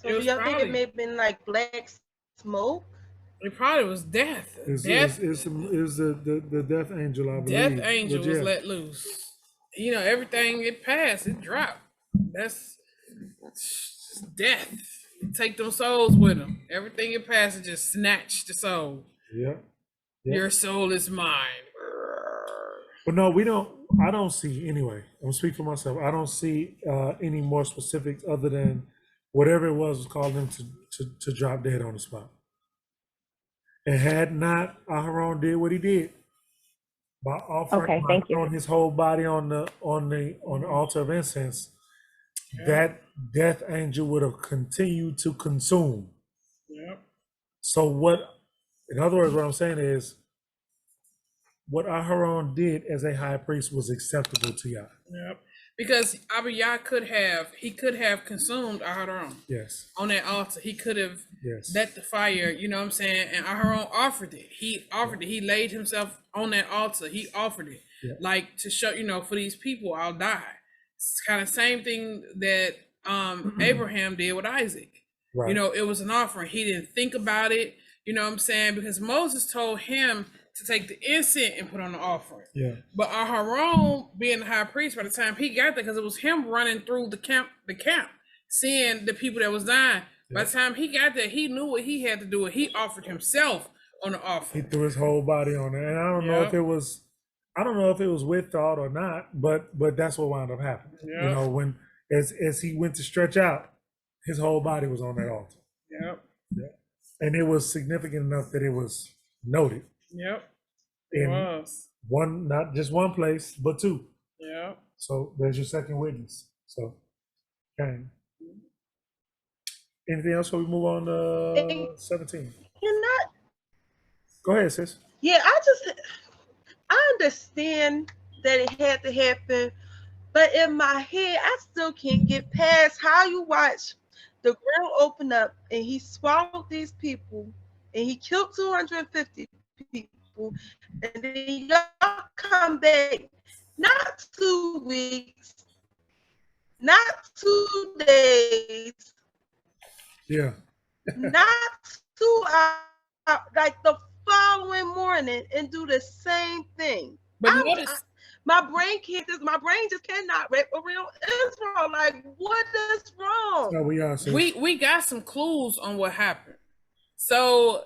So do y'all think it may have been like black smoke? It probably was death. It's the death angel, I believe. Death angel was let loose. Everything it passed, it dropped. That's death. Take them souls with them. Everything it passed, it just snatched the soul. Yeah. Your soul is mine. But no, I don't see, anyway, I'm gonna speak for myself. I don't see any more specifics other than whatever it was causing them to drop dead on the spot. And had not Aharon did what he did by offering, throwing his whole body on the altar of incense, that death angel would have continued to consume. Yep. So in other words, what I'm saying is, what Aharon did as a high priest was acceptable to Yah. Yep. Because Abiyah could have consumed Aharon. Yes. On that altar. He could have let the fire, you know what I'm saying? And Aharon offered it. He offered it. He laid himself on that altar. He offered it. Like to show, for these people, I'll die. It's kind of same thing that Abraham did with Isaac. Right. It was an offering. He didn't think about it, you know what I'm saying? Because Moses told him to take the incense and put on the offering. Yeah. But Aharon, being the high priest, by the time he got there, because it was him running through the camp, seeing the people that was dying. By the time he got there, he knew what he had to do, and he offered himself on the offering. He threw his whole body on it, and I don't know if it was with thought or not, but that's what wound up happening. Yep. When as he went to stretch out, his whole body was on that altar. Yep. Yeah. And it was significant enough that it was noted. Yep. It was not just one place, but two. Yeah. So there's your second witness. So, okay. Anything else? So we move on to 17. You're not. Go ahead, sis. Yeah, I understand that it had to happen, but in my head, I still can't get past how you watch the ground open up and he swallowed these people and he killed 250 people, and then y'all come back not 2 weeks, not 2 days, not 2 hours, like the following morning, and do the same thing. But notice, my brain just cannot wrap around Israel. Like, what is wrong? So we got some clues on what happened. So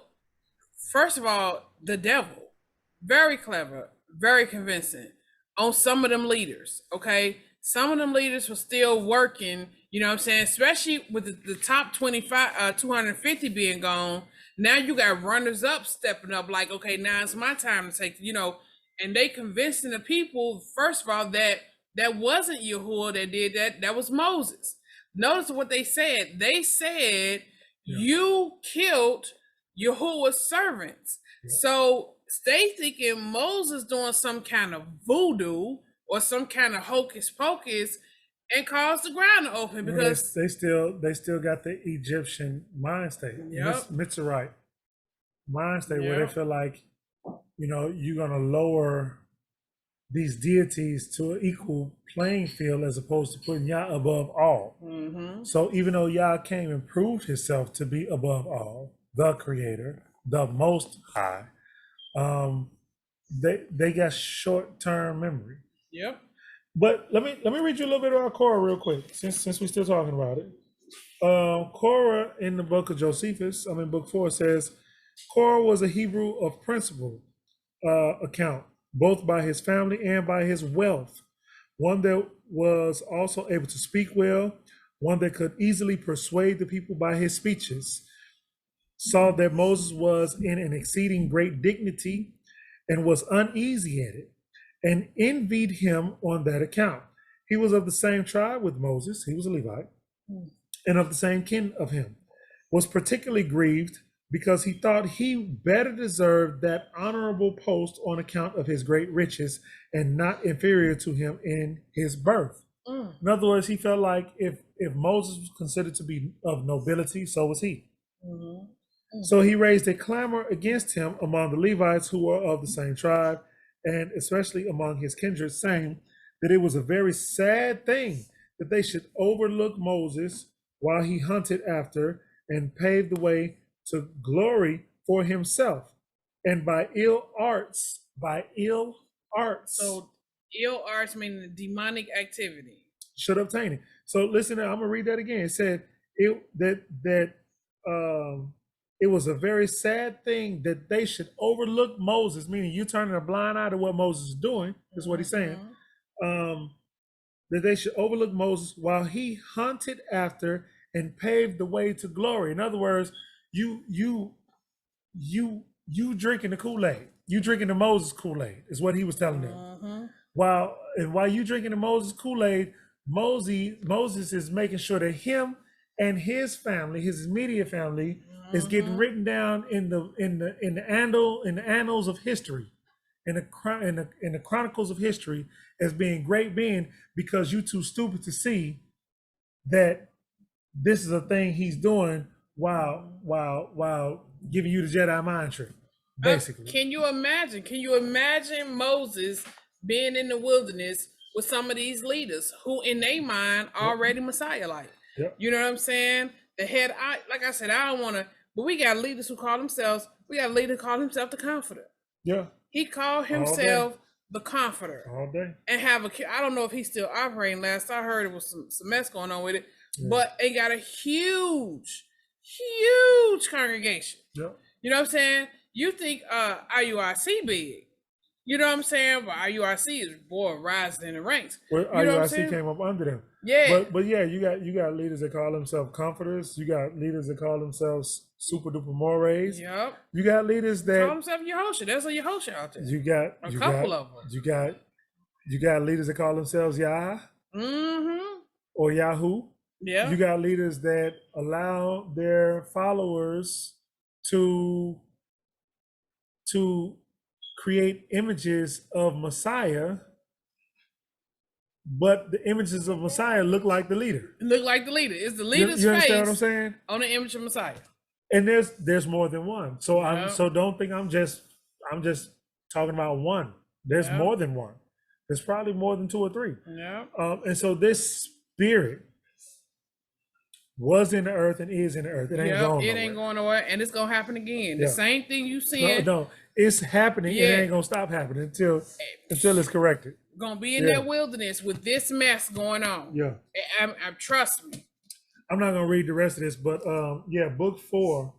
first of all, the devil, very clever, very convincing on some of them leaders, okay? Some of them leaders were still working, you know what I'm saying? Especially with the top 250 being gone. Now you got runners up stepping up like, okay, now it's my time to take, and they convincing the people, first of all, that wasn't Yahuwah that did that. That was Moses. Notice what they said. They said, you killed Yahuwah's servants. So they thinking Moses doing some kind of voodoo or some kind of hocus pocus and caused the ground to open Well, because they still got the Egyptian mind state, Yep. Mitzrayite mind state, where they Yep. feel like, you're gonna lower these deities to an equal playing field as opposed to putting Yah above all. Mm-hmm. So even though Yah came and proved himself to be above all, the creator, the most high, they got short-term memory. Yep. But let me read you a little bit about Korah real quick, since we're still talking about it. Korah in the book of Josephus, book 4, says Korah was a Hebrew of principle account, both by his family and by his wealth. One that was also able to speak well, one that could easily persuade the people by his speeches. Saw that Moses was in an exceeding great dignity and was uneasy at it, and envied him on that account. He was of the same tribe with Moses, he was a Levite, and of the same kin of him, was particularly grieved because he thought he better deserved that honorable post on account of his great riches and not inferior to him in his birth. In other words, he felt like if Moses was considered to be of nobility, so was he. So he raised a clamor against him among the Levites who were of the same tribe, and especially among his kindred, saying that it was a very sad thing that they should overlook Moses while he hunted after and paved the way to glory for himself, and by ill arts. So ill arts meaning demonic activity. Should obtain it. So listen, I'm gonna read that again. It said it was a very sad thing that they should overlook Moses, meaning you turning a blind eye to what Moses is doing, is what he's saying. That they should overlook Moses while he hunted after and paved the way to glory. In other words, you drinking the Kool-Aid. You drinking the Moses Kool-Aid is what he was telling them. While you drinking the Moses Kool-Aid, Moses is making sure that him and his family, his immediate family, is getting written down in the annals of history, in the chronicles of history as being great being, because you too stupid to see that this is a thing he's doing while giving you the Jedi mind trick, basically. Can you imagine? Can you imagine Moses being in the wilderness with some of these leaders who, in their mind, already Messiah-like? Yep. You know what I'm saying? Like I said, I don't want to, but we got leaders who call themselves. We got a leader who called himself the Comforter. Yeah. He called himself the Comforter. All day. And I don't know if he's still operating. Last I heard, it was some mess going on with it. But they got a huge congregation. Yep. You know what I'm saying? You think IUIC big. You know what I'm saying? But IUIC is rising in the ranks. Well, you know IUIC came up under them. Yeah. But yeah, you got leaders that call themselves comforters. You got leaders that call themselves super duper mores. Yep. You got leaders that call themselves Yehosha. There's a Yehosha out there. You got a couple of them. You got leaders that call themselves Yah. Or Yahoo. Yeah. You got leaders that allow their followers to create images of Messiah, but the images of Messiah look like the leader. Look like the leader. It's the leader's you face understand what I'm saying? On the image of Messiah. And there's more than one. So so don't think I'm just talking about one. There's more than one. There's probably more than 2 or 3. Yeah. And so this spirit was in the earth and is in the earth. It ain't going nowhere. It ain't going nowhere, and it's gonna happen again. The same thing you seeing. No, it's happening. It ain't gonna stop happening until it's corrected. Gonna be in that wilderness with this mess going on. Yeah. Trust me. I'm not gonna read the rest of this, but book 4.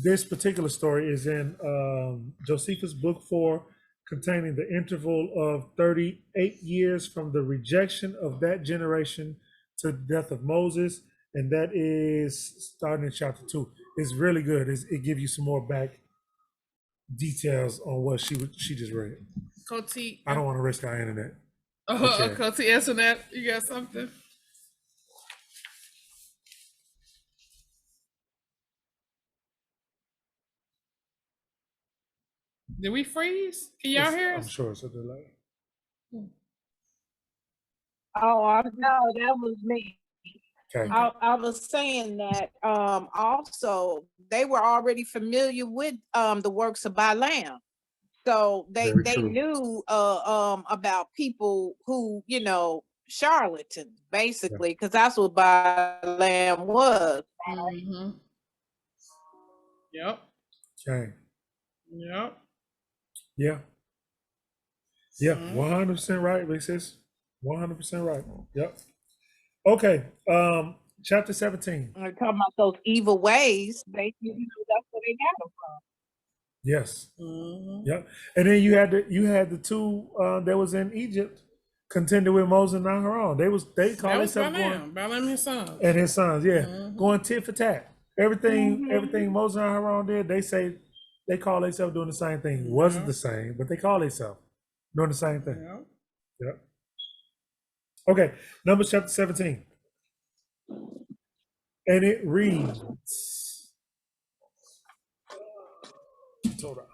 This particular story is in Josephus book 4, containing the interval of 38 years from the rejection of that generation to the death of Moses. And that is starting in chapter 2. It's really good. It gives you some more back details on what she just read. Coty, I don't want to risk our internet. Coty, answer that. You got something? Did we freeze? Can y'all hear I'm us? sure it's a delay. Oh, no, that was me. Okay. I was saying that also they were already familiar with the works of Balaam. So they Very true. knew about people who, charlatans, basically, because that's what Balaam was. Mm-hmm. Yep. Okay. Yep. Yeah. Yeah. Mhm. 100% right, big sis. 100% right. Yep. Okay. Chapter 17. We're talking about those evil ways. That's where they got them from. Yes. Mhm. Yep. And then you had the two that was in Egypt contending with Moses and Aharon. They That call was themselves going, Balaam. Balaam his son. and his sons, yeah, Mhm. going tit for tat. Everything Moses and Aharon did, they call themselves doing the same thing. It wasn't Yeah. the same, but they call themselves doing the same thing. Yeah. Yep. Okay, Numbers chapter 17. And it reads, Torah.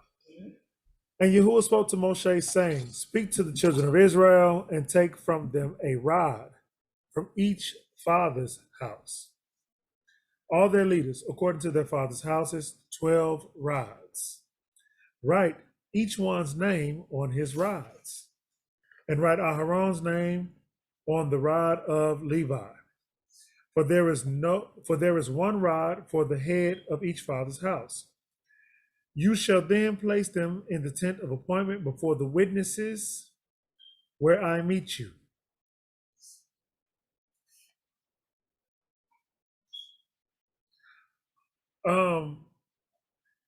And Yahuwah spoke to Moshe, saying, Speak to the children of Israel and take from them a rod from each father's house. All their leaders, according to their father's houses, 12 rods. Write each one's name on his rods, and write Aharon's name on the rod of Levi. For there is one rod for the head of each father's house. You shall then place them in the tent of appointment before the witnesses where I meet you.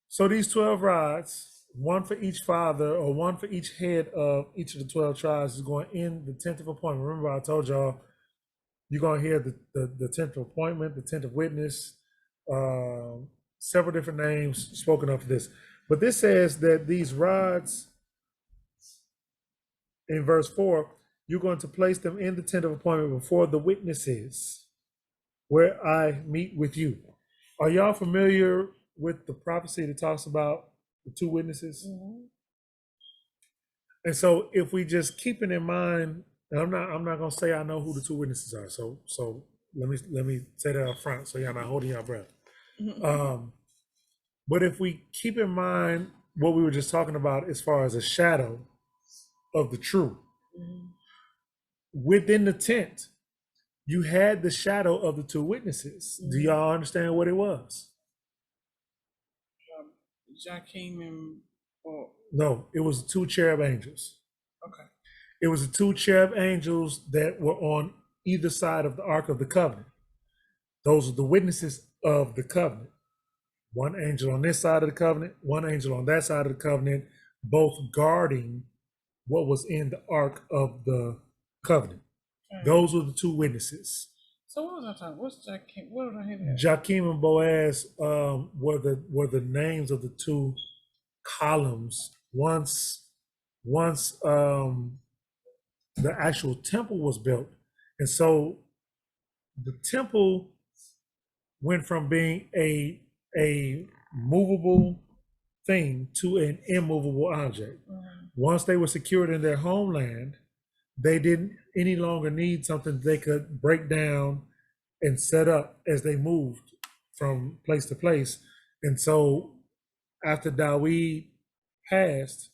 So these 12 rods, one for each father or one for each head of each of the 12 tribes, is going in the tent of appointment. Remember, I told y'all you're going to hear the tent of appointment, the tent of witness, several different names spoken of for this. But this says that these rods, in verse 4, you're going to place them in the tent of appointment before the witnesses where I meet with you. Are y'all familiar with the prophecy that talks about the two witnesses? Mm-hmm. And so if we just keep it in mind, and I'm not gonna say I know who the two witnesses are. So let me say that up front so y'all not holding your breath. Mm-hmm. But if we keep in mind what we were just talking about as far as a shadow of the true, within the tent, you had the shadow of the two witnesses. Do y'all understand what it was? Jakim and No, it was the two cherub angels. okay. It was the two cherub angels that were on either side of the Ark of the Covenant. Those are the witnesses of the covenant. One angel on this side of the covenant, one angel on that side of the covenant, both guarding what was in the Ark of the Covenant. Okay. Those were the two witnesses. So what was I talking? What's Jakim? What did I hear? Jakim and Boaz were the names of the two columns. Once the actual temple was built, and so the temple went from being a movable thing to an immovable object. Once they were secured in their homeland, they didn't any longer need something they could break down and set up as they moved from place to place. And so after Dawid passed,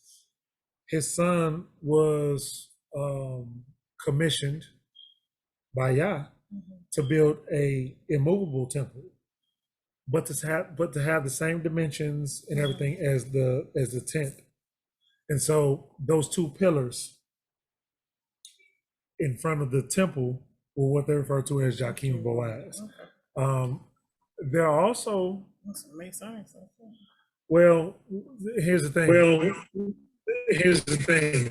his son was commissioned by Yah to build a immovable temple, but to have the same dimensions and everything as the tent. And so those two pillars in front of the temple were what they refer to as Jakim and Boaz. Okay. There are also, That's amazing. well, here's the thing.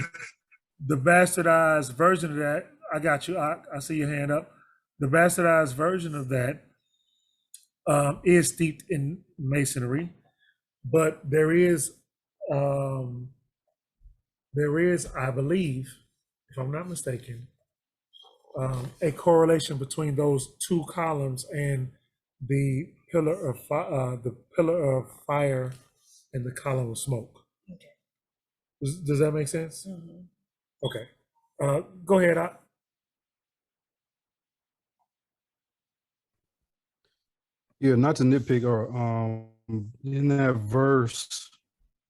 The bastardized version of that, I got you. I see your hand up. The bastardized version of that is steeped in masonry, but there is, I believe, if I'm not mistaken, a correlation between those two columns and the pillar of fire and the column of smoke. Okay. Does that make sense? Mhm. Okay. Go ahead. Yeah, not to nitpick, or in that verse,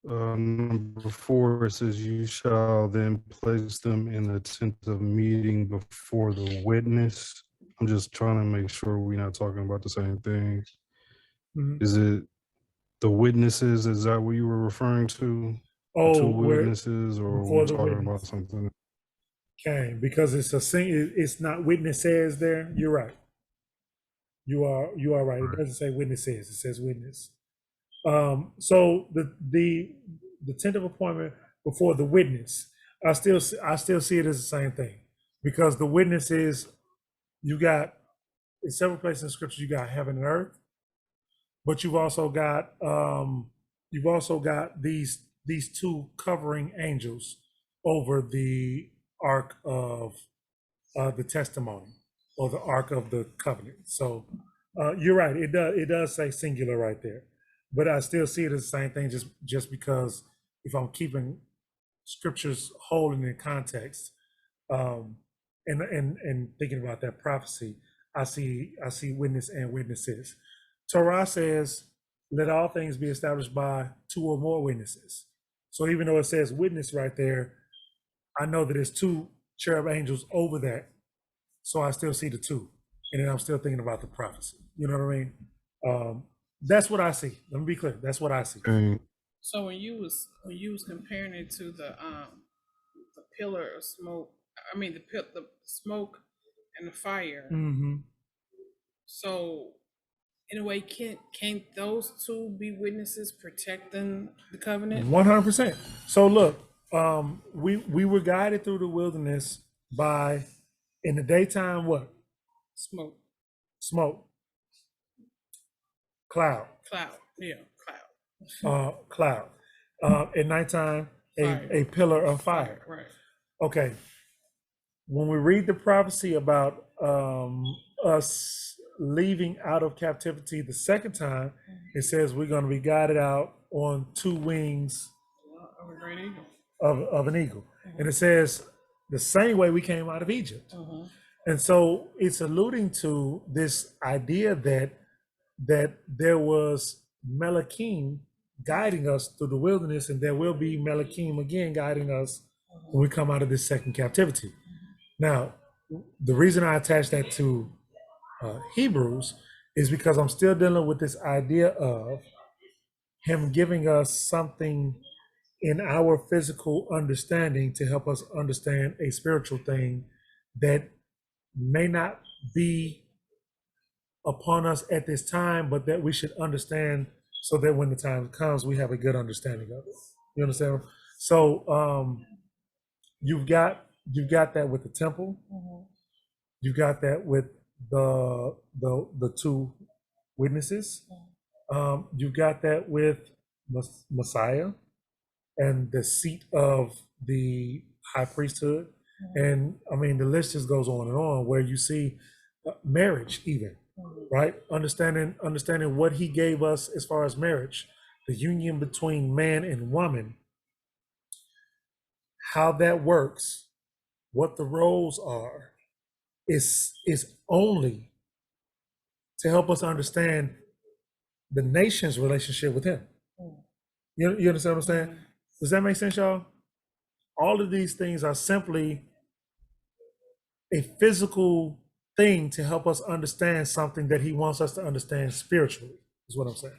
number 4, it says, "You shall then place them in the tent of meeting before the witness." I'm just trying to make sure we're not talking about the same thing. Mhm. Is it the witnesses? Is that what you were referring to? The Oh, two where witnesses, or are we before the talking about witness something? came, because it's it's not witness says there. You're right. You are right. It doesn't say witness says. It says witness. So the tent of appointment before the witness, I still see it as the same thing, because the witness is, you got, in several places in scripture you got heaven and earth, but you've also got these two covering angels over the ark of the testimony, or the ark of the covenant. So you're right. It does say singular right there, but I still see it as the same thing. Just because if I'm keeping scriptures whole and in context, um, and thinking about that prophecy, I see witness and witnesses. Torah says, "Let all things be established by 2 or more witnesses." So even though it says witness right there, I know that there's 2 cherub angels over that. So I still see the 2, and then I'm still thinking about the prophecy. You know what I mean? That's what I see. Let me be clear. That's what I see. Okay. So when you was comparing it to the pillar of smoke, I mean the smoke and the fire. Mm-hmm. So in a way, can't those two be witnesses protecting the covenant? 100%. So look, we were guided through the wilderness by, in the daytime, what? Smoke, Smoke, cloud, cloud, yeah, cloud, cloud. At nighttime, fire, a pillar of fire. right? Okay. When we read the prophecy about us leaving out of captivity the second time, it says we're going to be guided out on 2 wings Of a great eagle. of an eagle. And it says the same way we came out of Egypt. Mm-hmm. And so it's alluding to this idea that there was Melachim guiding us through the wilderness, and there will be Melachim again guiding us when we come out of this second captivity. Now, the reason I attach that to Hebrews is because I'm still dealing with this idea of him giving us something in our physical understanding to help us understand a spiritual thing that may not be upon us at this time, but that we should understand, so that when the time comes, we have a good understanding of it. You understand? So you've got that with the temple. Mm-hmm. You got that with the 2 witnesses. You got that with Messiah and the seat of the high priesthood. And I mean, the list just goes on and on, where you see marriage even, right? Understanding what he gave us as far as marriage, the union between man and woman, how that works, what the roles are, is only to help us understand the nation's relationship with him. You understand what I'm saying? Does that make sense, y'all? All of these things are simply a physical thing to help us understand something that he wants us to understand spiritually, is what I'm saying.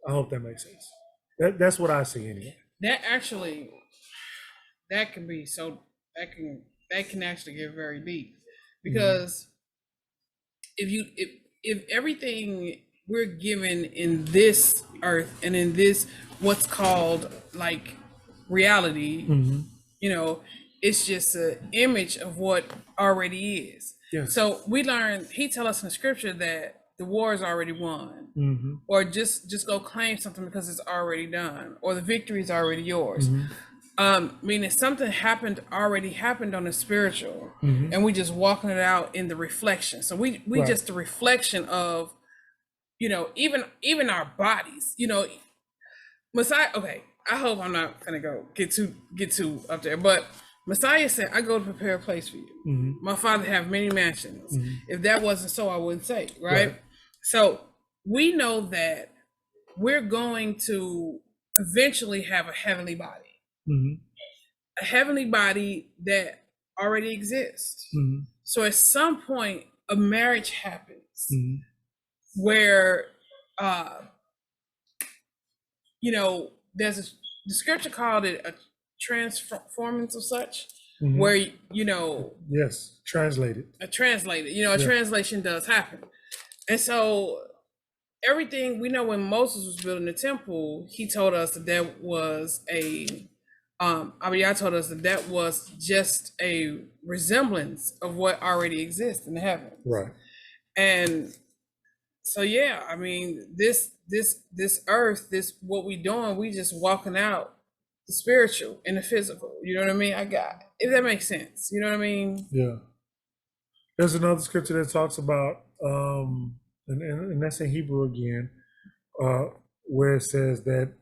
I hope that makes sense. That's what I see anyway. That actually, that can be so, that can actually get very deep, because if everything we're given in this earth and in this what's called like reality, you know, it's just an image of what already is. Yes. So we learn, he tell us in the scripture that the war is already won, or just go claim something because it's already done, or the victory is already yours. Meaning something already happened on the spiritual, and we just walking it out in the reflection. So we Right. just the reflection of, you know, even our bodies, you know, Messiah. Okay, I hope I'm not gonna get too up there. But Messiah said, "I go to prepare a place for you." Mm-hmm. My Father have many mansions. Mm-hmm. If that wasn't so, I wouldn't say, right? Right. So we know that we're going to eventually have a heavenly body, Mm-hmm. a heavenly body that already exists. Mm-hmm. So at some point, a marriage happens Mm-hmm. where, you know, the scripture called it a transformance of such, Mm-hmm. where, you know, Yes, translated. a translation does happen. And so everything we know, when Moses was building the temple, he told us that was Abiyah told us that was just a resemblance of what already exists in heaven. Right. And so yeah, I mean, this earth, this what we doing, we just walking out the spiritual and the physical. You know what I mean? If that makes sense. You know what I mean? Yeah. There's another scripture that talks about, and that's in Hebrew again, where it says that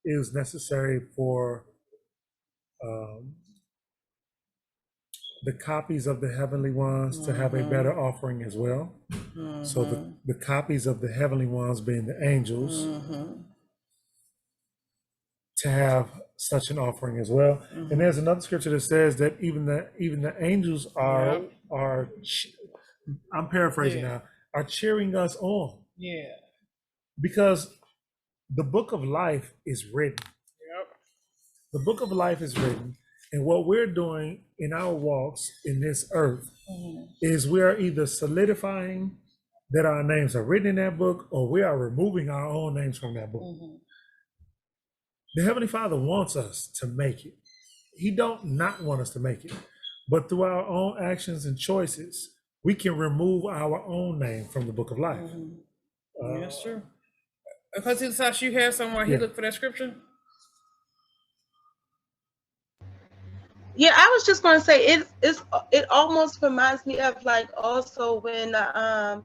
it is necessary for the copies of the heavenly ones to have a better offering as well. So the copies of the heavenly ones, being the angels, to have such an offering as well. And there's another scripture that says that even the angels are I'm paraphrasing now, are cheering us on. Yeah. Because the book of life is written. Yep. The book of life is written. And what we're doing in our walks in this earth is we are either solidifying that our names are written in that book, or we are removing our own names from that book. The Heavenly Father wants us to make it. He don't not want us to make it. But through our own actions and choices, we can remove our own name from the book of life. That's true. Because it's how you have somewhere he looked for that scripture. Yeah, I was just gonna say it almost reminds me of like also when the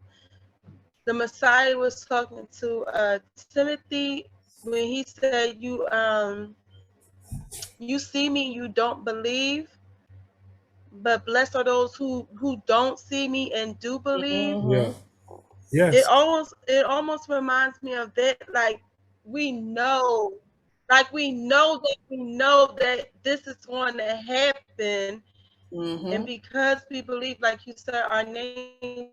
Messiah was talking to Timothy, when he said, you see me, you don't believe, but blessed are those who don't see me and do believe. Yeah. Yes. It almost reminds me of that. Like we know that this is going to happen, and because we believe, like you said, our names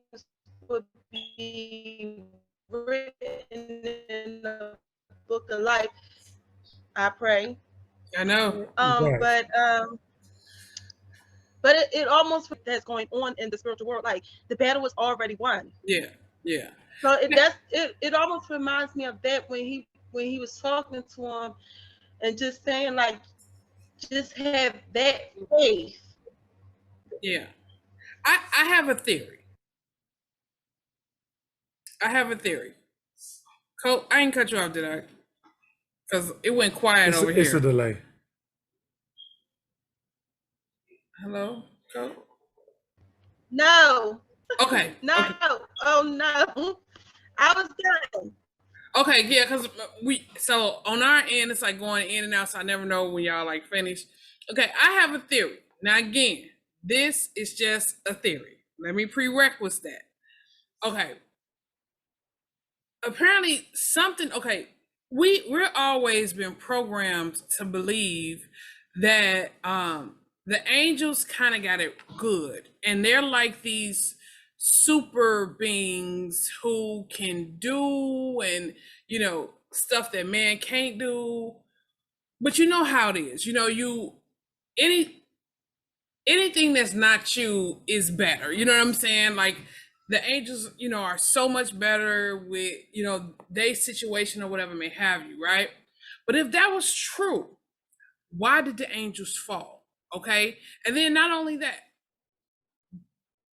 would be written in the book of life. I pray. I know. But it almost that's going on in the spiritual world. Like the battle was already won. Yeah. Yeah. So it almost reminds me of that when he was talking to him and just saying, like, just have that faith. Yeah. I have a theory. Cole, I ain't cut you off, did I? Because it went quiet over here. It's a delay. Hello, Cole? No. Okay. No. Okay. Oh no. I was done. Okay, yeah, because so on our end, it's like going in and out, so I never know when y'all like finish. Okay, I have a theory. Now again, this is just a theory. Let me prerequisite that. Okay. Apparently we're always been programmed to believe that the angels kind of got it good, and they're like these super beings who can do and stuff that man can't do. But you know how it is. Anything that's not you is better. You know what I'm saying? Like the angels, are so much better with, their situation or whatever may have you, right? But if that was true, why did the angels fall? Okay. And then not only that,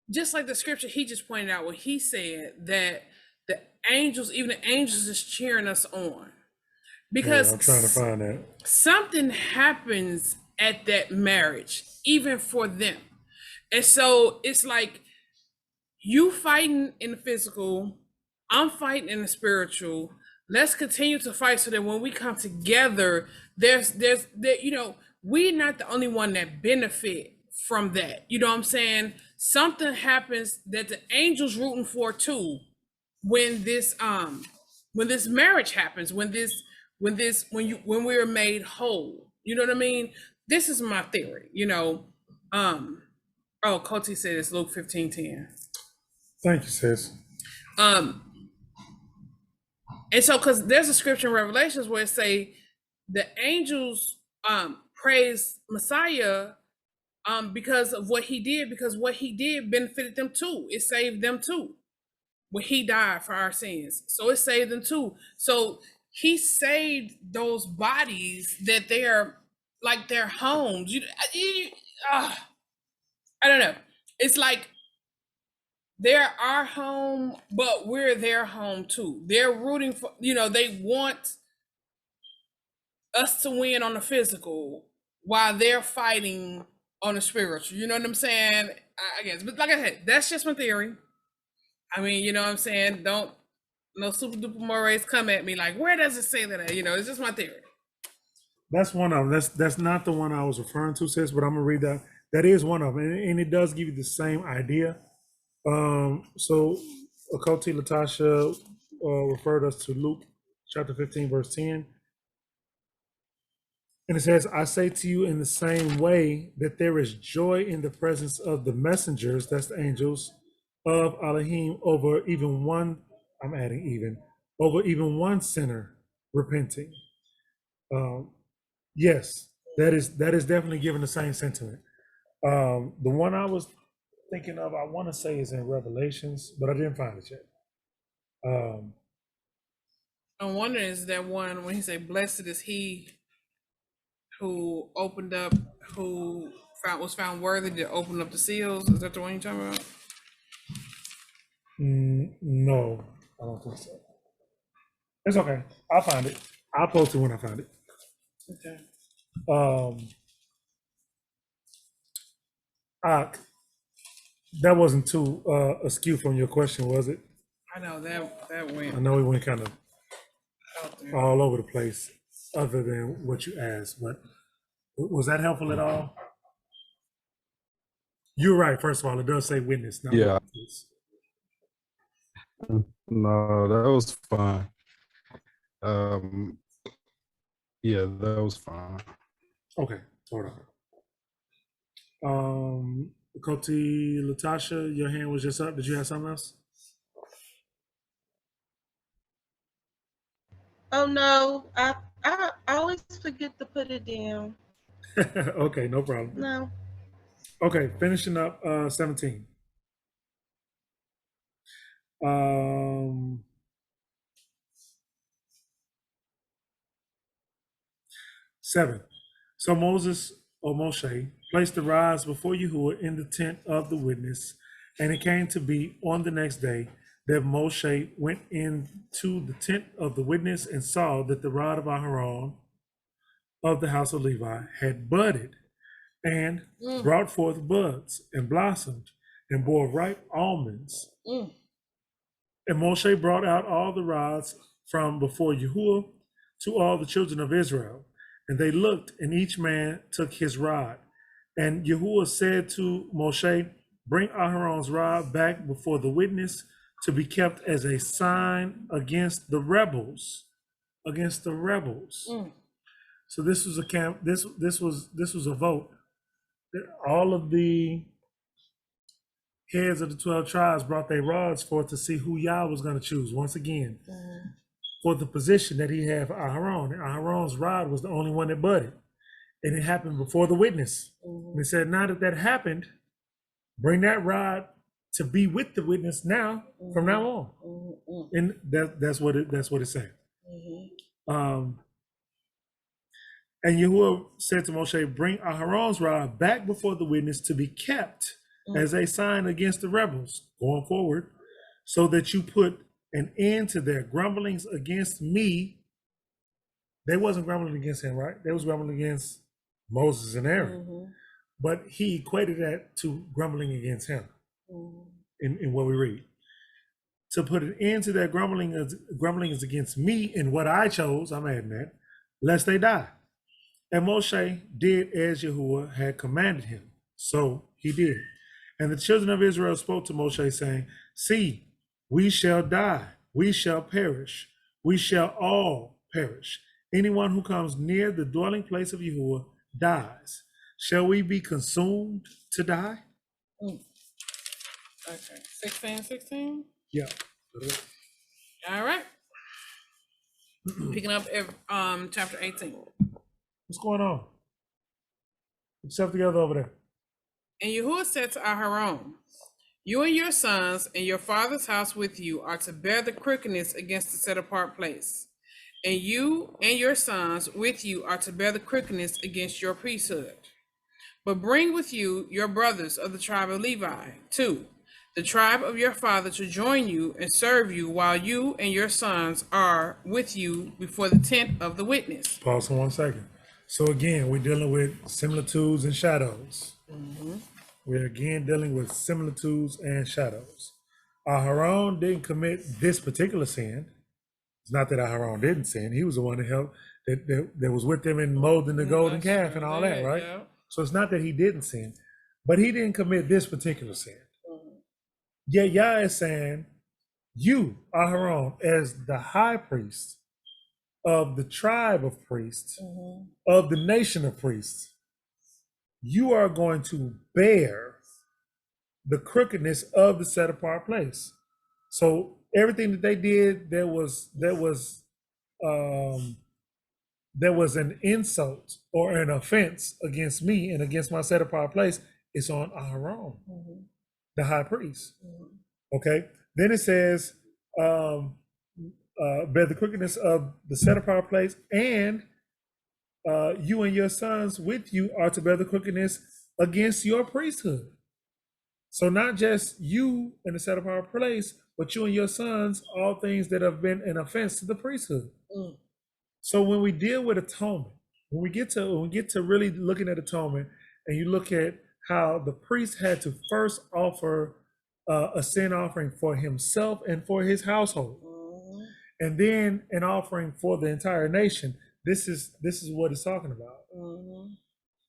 just like the scripture he just pointed out when he said that even the angels is cheering us on. Because I'm trying to find that. Something happens at that marriage, even for them. And so it's like you fighting in the physical, I'm fighting in the spiritual, let's continue to fight so that when we come together, there's you know, we're not the only one that benefit from that. You know what I'm saying? Something happens that the angels rooting for too when this marriage happens, when we're made whole. You know what I mean? This is my theory, you know. Oh, Coty said it's Luke 15:10. Thank you, sis. And so, because there's a scripture in Revelations where it say the angels praise Messiah because of what he did, because what he did benefited them too. It saved them too. When he died for our sins. So it saved them too. So he saved those bodies that they're like their homes. I don't know. It's like they're our home, but we're their home too. They're rooting for, you know, they want us to win on the physical while they're fighting on the spiritual. You know what I'm saying? I guess. But like I said, that's just my theory. I mean, you know what I'm saying? Don't no super duper mores come at me like, where does it say that? You know, it's just my theory. That's one of them. That's not the one I was referring to, sis, but I'm gonna read that. That is one of them, and it does give you the same idea. So Okoti Latasha referred us to Luke chapter 15, verse 10. And it says, I say to you in the same way that there is joy in the presence of the messengers, that's the angels, of Elohim over even one, I'm adding even, over even one sinner repenting. Yes, that is definitely given the same sentiment. The one I was thinking of, I want to say is in Revelations, but I didn't find it yet. I'm wondering, is that one when he said, blessed is he who opened up, who was found worthy to open up the seals? Is that the one you're talking about? No, I don't think so. It's okay. I'll find it. I'll post it when I find it. Okay. That wasn't too askew from your question, was it? I know that went. I know we went kind of out there. all over the place, other than what you asked. But was that helpful at all? You're right. First of all, it does say witness. Not Yeah. witnesses. No, that was fine. Yeah, that was fine. Okay, hold on. Koti Latasha, your hand was just up. Did you have something else? Oh no, I always forget to put it down. Okay, no problem. No. Okay, finishing up 17. 7. So Moses, or Moshe, placed the rods before Yahuwah in the tent of the witness, and it came to be on the next day that Moshe went into the tent of the witness and saw that the rod of Aharon of the house of Levi had budded and brought forth buds and blossomed and bore ripe almonds. And Moshe brought out all the rods from before Yahuwah to all the children of Israel. And they looked, and each man took his rod. And Yahuwah said to Moshe, bring Aharon's rod back before the witness to be kept as a sign against the rebels. Against the rebels. So this was a camp. This was a vote. All of the heads of the 12 tribes brought their rods forth to see who Yah was going to choose once again for the position that he had for Aharon. And Aharon's rod was the only one that budded. And it happened before the witness. And they said, now that that happened, bring that rod to be with the witness now, from now on. And that's what it said. And Yahuwah said to Moshe, bring Aharon's rod back before the witness to be kept as a sign against the rebels going forward, so that you put an end to their grumblings against me. They wasn't grumbling against him, right? They was grumbling against Moses and Aaron. But he equated that to grumbling against him in what we read. to put an end to their grumblings against me in what I chose, I'm adding that, lest they die. And Moshe did as Yahuwah had commanded him. So he did. And the children of Israel spoke to Moshe, saying, see, we shall die, we shall perish, we shall all perish. Anyone who comes near the dwelling place of Yahuwah dies. Shall we be consumed to die? Okay. 16. Yeah. All right. Picking up chapter 18. What's going on? Put yourself together over there. And Yahuwah said to Aharon, you and your sons and your father's house with you are to bear the crookedness against the set apart place. And you and your sons with you are to bear the crookedness against your priesthood. But bring with you your brothers of the tribe of Levi, too, the tribe of your father, to join you and serve you while you and your sons are with you before the tent of the witness. Pause for 1 second. So again, we're dealing with similitudes and shadows. We're again dealing with similitudes and shadows. Aharon didn't commit this particular sin. It's not that Aharon didn't sin. He was the one that helped, that was with them in molding the golden calf and all that, right? Yeah. So it's not that he didn't sin, but he didn't commit this particular sin. Yet Yah is saying, you, Aharon, as the high priest of the tribe of priests, of the nation of priests, you are going to bear the crookedness of the set apart place. So everything that they did, there was an insult or an offense against me and against my set apart place. It's on Aharon, the high priest. Okay. Then it says, bear the crookedness of the set apart place, and you and your sons with you are to bear the crookedness against your priesthood. So not just you in the set apart place, but you and your sons, all things that have been an offense to the priesthood. So when we deal with atonement, when we get to really looking at atonement, and you look at how the priest had to first offer a sin offering for himself and for his household, and then an offering for the entire nation. This is what it's talking about.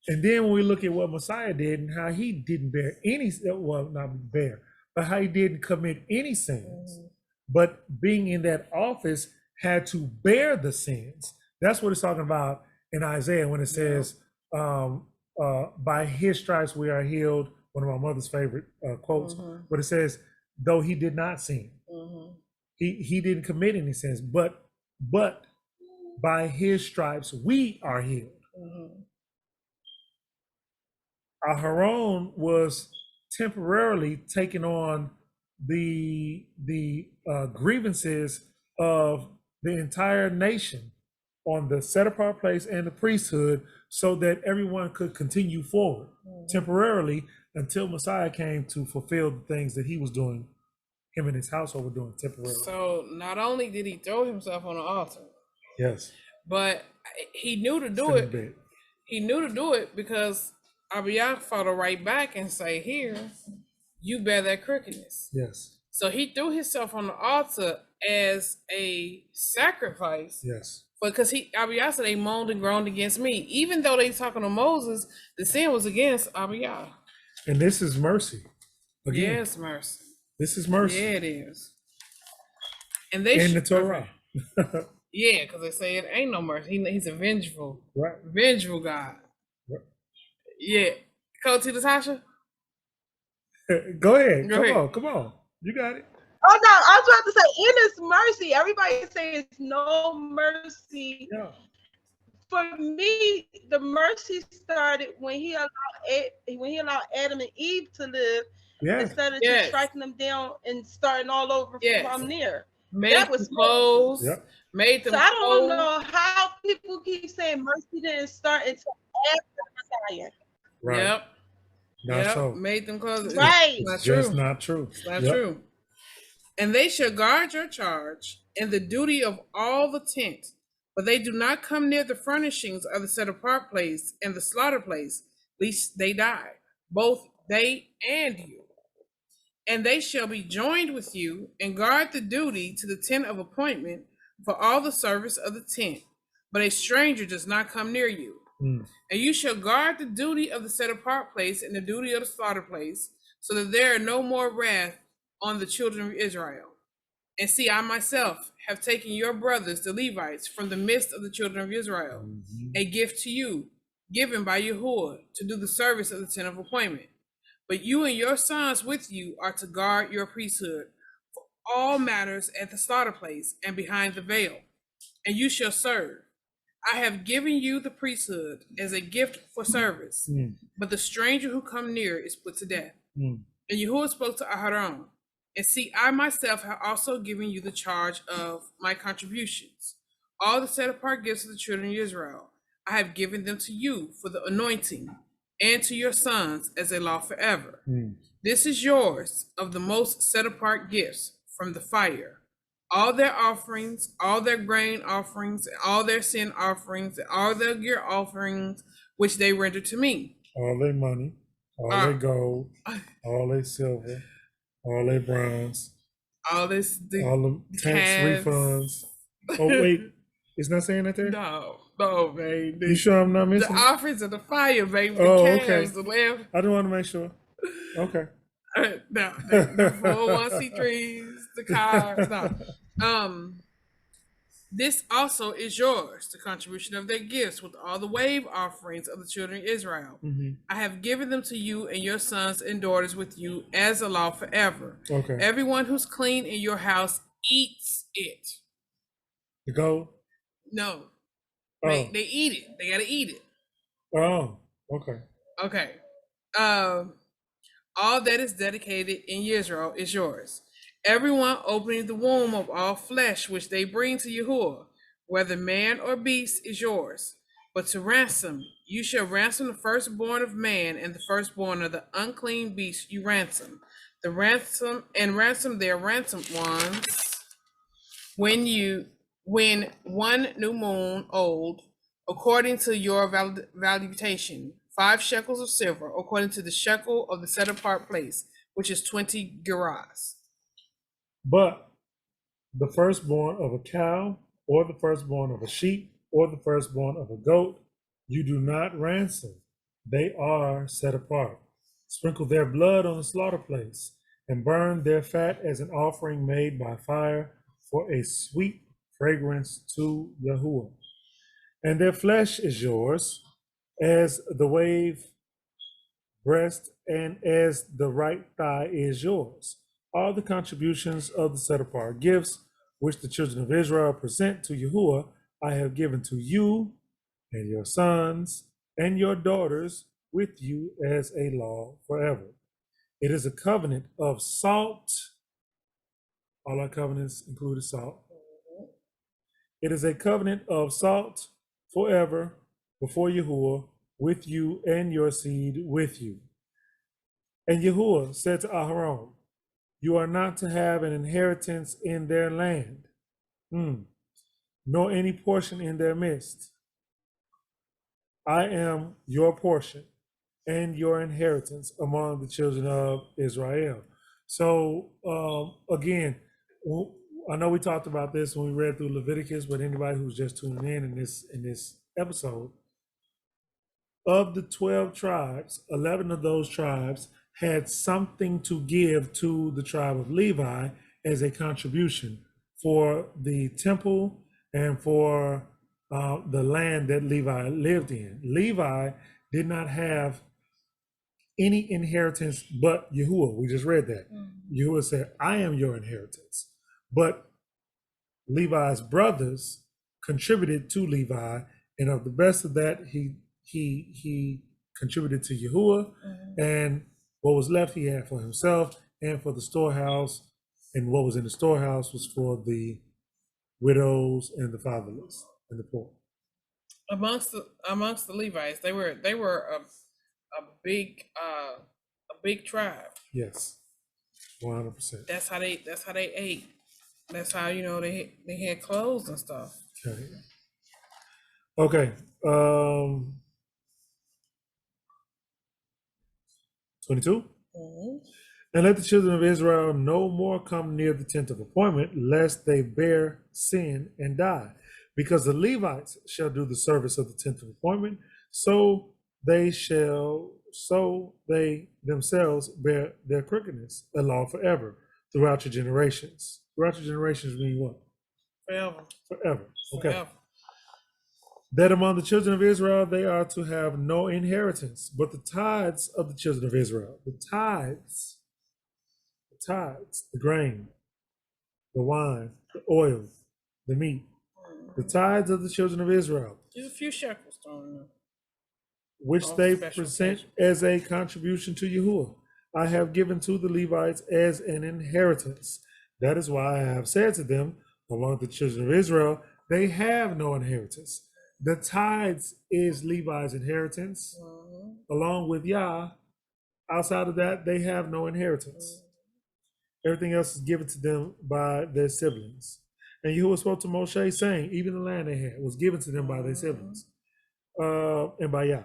And then when we look at what Messiah did and how he didn't bear any, well, not bear, but how he didn't commit any sins, but being in that office had to bear the sins. That's what it's talking about in Isaiah when it says, by his stripes we are healed. One of my mother's favorite quotes, but it says, though he did not sin, he didn't commit any sins, but by his stripes we are healed. Aharon was temporarily taking on the grievances of the entire nation on the set apart place and the priesthood, so that everyone could continue forward temporarily until Messiah came to fulfill the things that he was doing, him and his household were doing temporarily. So not only did he throw himself on the altar, Yes, but he knew to do it. He knew to do it because Abiyah fought right back and say, here, you bear that crookedness. Yes. So he threw himself on the altar as a sacrifice. Yes. Because Abiyah said they moaned and groaned against me. Even though they talking to Moses, the sin was against Abiyah. And this is mercy. Again, Yes, mercy. this is mercy. Yeah, it is. And they in the Torah. Yeah, because they say it ain't no mercy. He's a vengeful, vengeful God. Right. Yeah. Coach Natasha? Go ahead. Come on. You got it. Oh no, I was about to say, in His mercy. Everybody says no mercy. Yeah. For me, the mercy started when he allowed Adam and Eve to live, instead of just striking them down and starting all over from there. That was close. Made them. So I don't know how people keep saying mercy didn't start until after Messiah. Right. Yep. Not so. Made them close. Right. It's not Just true. not true. It's not true. And they shall guard your charge and the duty of all the tent, but they do not come near the furnishings of the set apart place and the slaughter place, lest they die, both they and you. And they shall be joined with you and guard the duty to the tent of appointment for all the service of the tent. But a stranger does not come near you. Mm. And you shall guard the duty of the set apart place and the duty of the slaughter place, so that there are no more wrath on the children of Israel. And see, I myself have taken your brothers, the Levites, from the midst of the children of Israel, a gift to you, given by Yahuwah, to do the service of the tent of appointment. But you and your sons with you are to guard your priesthood for all matters at the slaughter place and behind the veil, and you shall serve. I have given you the priesthood as a gift for service, but the stranger who come near is put to death. And Yahuwah spoke to Aharon, and see, I myself have also given you the charge of my contributions. All the set apart gifts of the children of Israel, I have given them to you for the anointing, and to your sons as a law forever. This is yours of the most set apart gifts from the fire. All their offerings, all their grain offerings, all their sin offerings, all their gear offerings, which they render to me. All their money, all their gold, all their silver, all their bronze, all this, all the tax calves. refunds. Oh wait, it's not saying that there? No, baby. You sure I'm not The missing? offerings of the fire, baby. The Oh, calves, okay. the lamb. I don't want to make sure. Okay. No, the 401c3s, the cars. No. This also is yours, the contribution of their gifts with all the wave offerings of the children of Israel. I have given them to you and your sons and daughters with you as a law forever. Okay. Everyone who's clean in your house eats it. The gold? No. Oh. They eat it. They gotta eat it. Oh, okay. Okay. All that is dedicated in Israel is yours. Everyone opening the womb of all flesh which they bring to Yahuwah, whether man or beast, is yours. But to ransom, you shall ransom the firstborn of man and the firstborn of the unclean beast you ransom. The ransom their ransomed ones when one new moon old, according to your valuation, 5 shekels of silver, according to the shekel of the set apart place, which is 20 gerahs. But the firstborn of a cow, or the firstborn of a sheep, or the firstborn of a goat, you do not ransom. They are set apart. Sprinkle their blood on the slaughter place, and burn their fat as an offering made by fire for a sweet fragrance to Yahuwah. And their flesh is yours, as the wave breast and as the right thigh is yours. All the contributions of the set apart gifts which the children of Israel present to Yahuwah, I have given to you and your sons and your daughters with you as a law forever. It is a covenant of salt. All our covenants included salt. It is a covenant of salt forever before Yahuwah, with you and your seed with you. And Yahuwah said to Aharon, you are not to have an inheritance in their land, nor any portion in their midst. I am your portion and your inheritance among the children of Israel. So again, I know we talked about this when we read through Leviticus, but anybody who's just tuning in this episode, of the 12 tribes, 11 of those tribes had something to give to the tribe of Levi as a contribution for the temple and for the land that Levi lived in. Levi did not have any inheritance but Yahuwah. We just read that. Yahuwah said, I am your inheritance. But Levi's brothers contributed to Levi, and of the best of that, he contributed to Yahuwah, and what was left he had for himself and for the storehouse, and what was in the storehouse was for the widows and the fatherless and the poor. Amongst the Levites, they were a big tribe. Yes, 100%. That's how they ate. That's how they had clothes and stuff. Okay. 22. And let the children of Israel no more come near the tent of appointment, lest they bear sin and die. Because the Levites shall do the service of the tent of appointment, so they themselves bear their crookedness, a law forever, throughout your generations. Throughout your generations mean what? Forever. Forever. Okay. Forever. That among the children of Israel they are to have no inheritance, but the tithes of the children of Israel. The tithes, the grain, the wine, the oil, the meat, the tithes of the children of Israel, There's a few shekels thrown in there. which On they special present occasion. as a contribution to Yahuwah, I have given to the Levites as an inheritance. That is why I have said to them, among the children of Israel, they have no inheritance. The tithes is Levi's inheritance, along with Yah. Outside of that, they have no inheritance. Everything else is given to them by their siblings. And Yahuwah spoke to Moshe, saying, even the land they had was given to them by their siblings, and by Yah.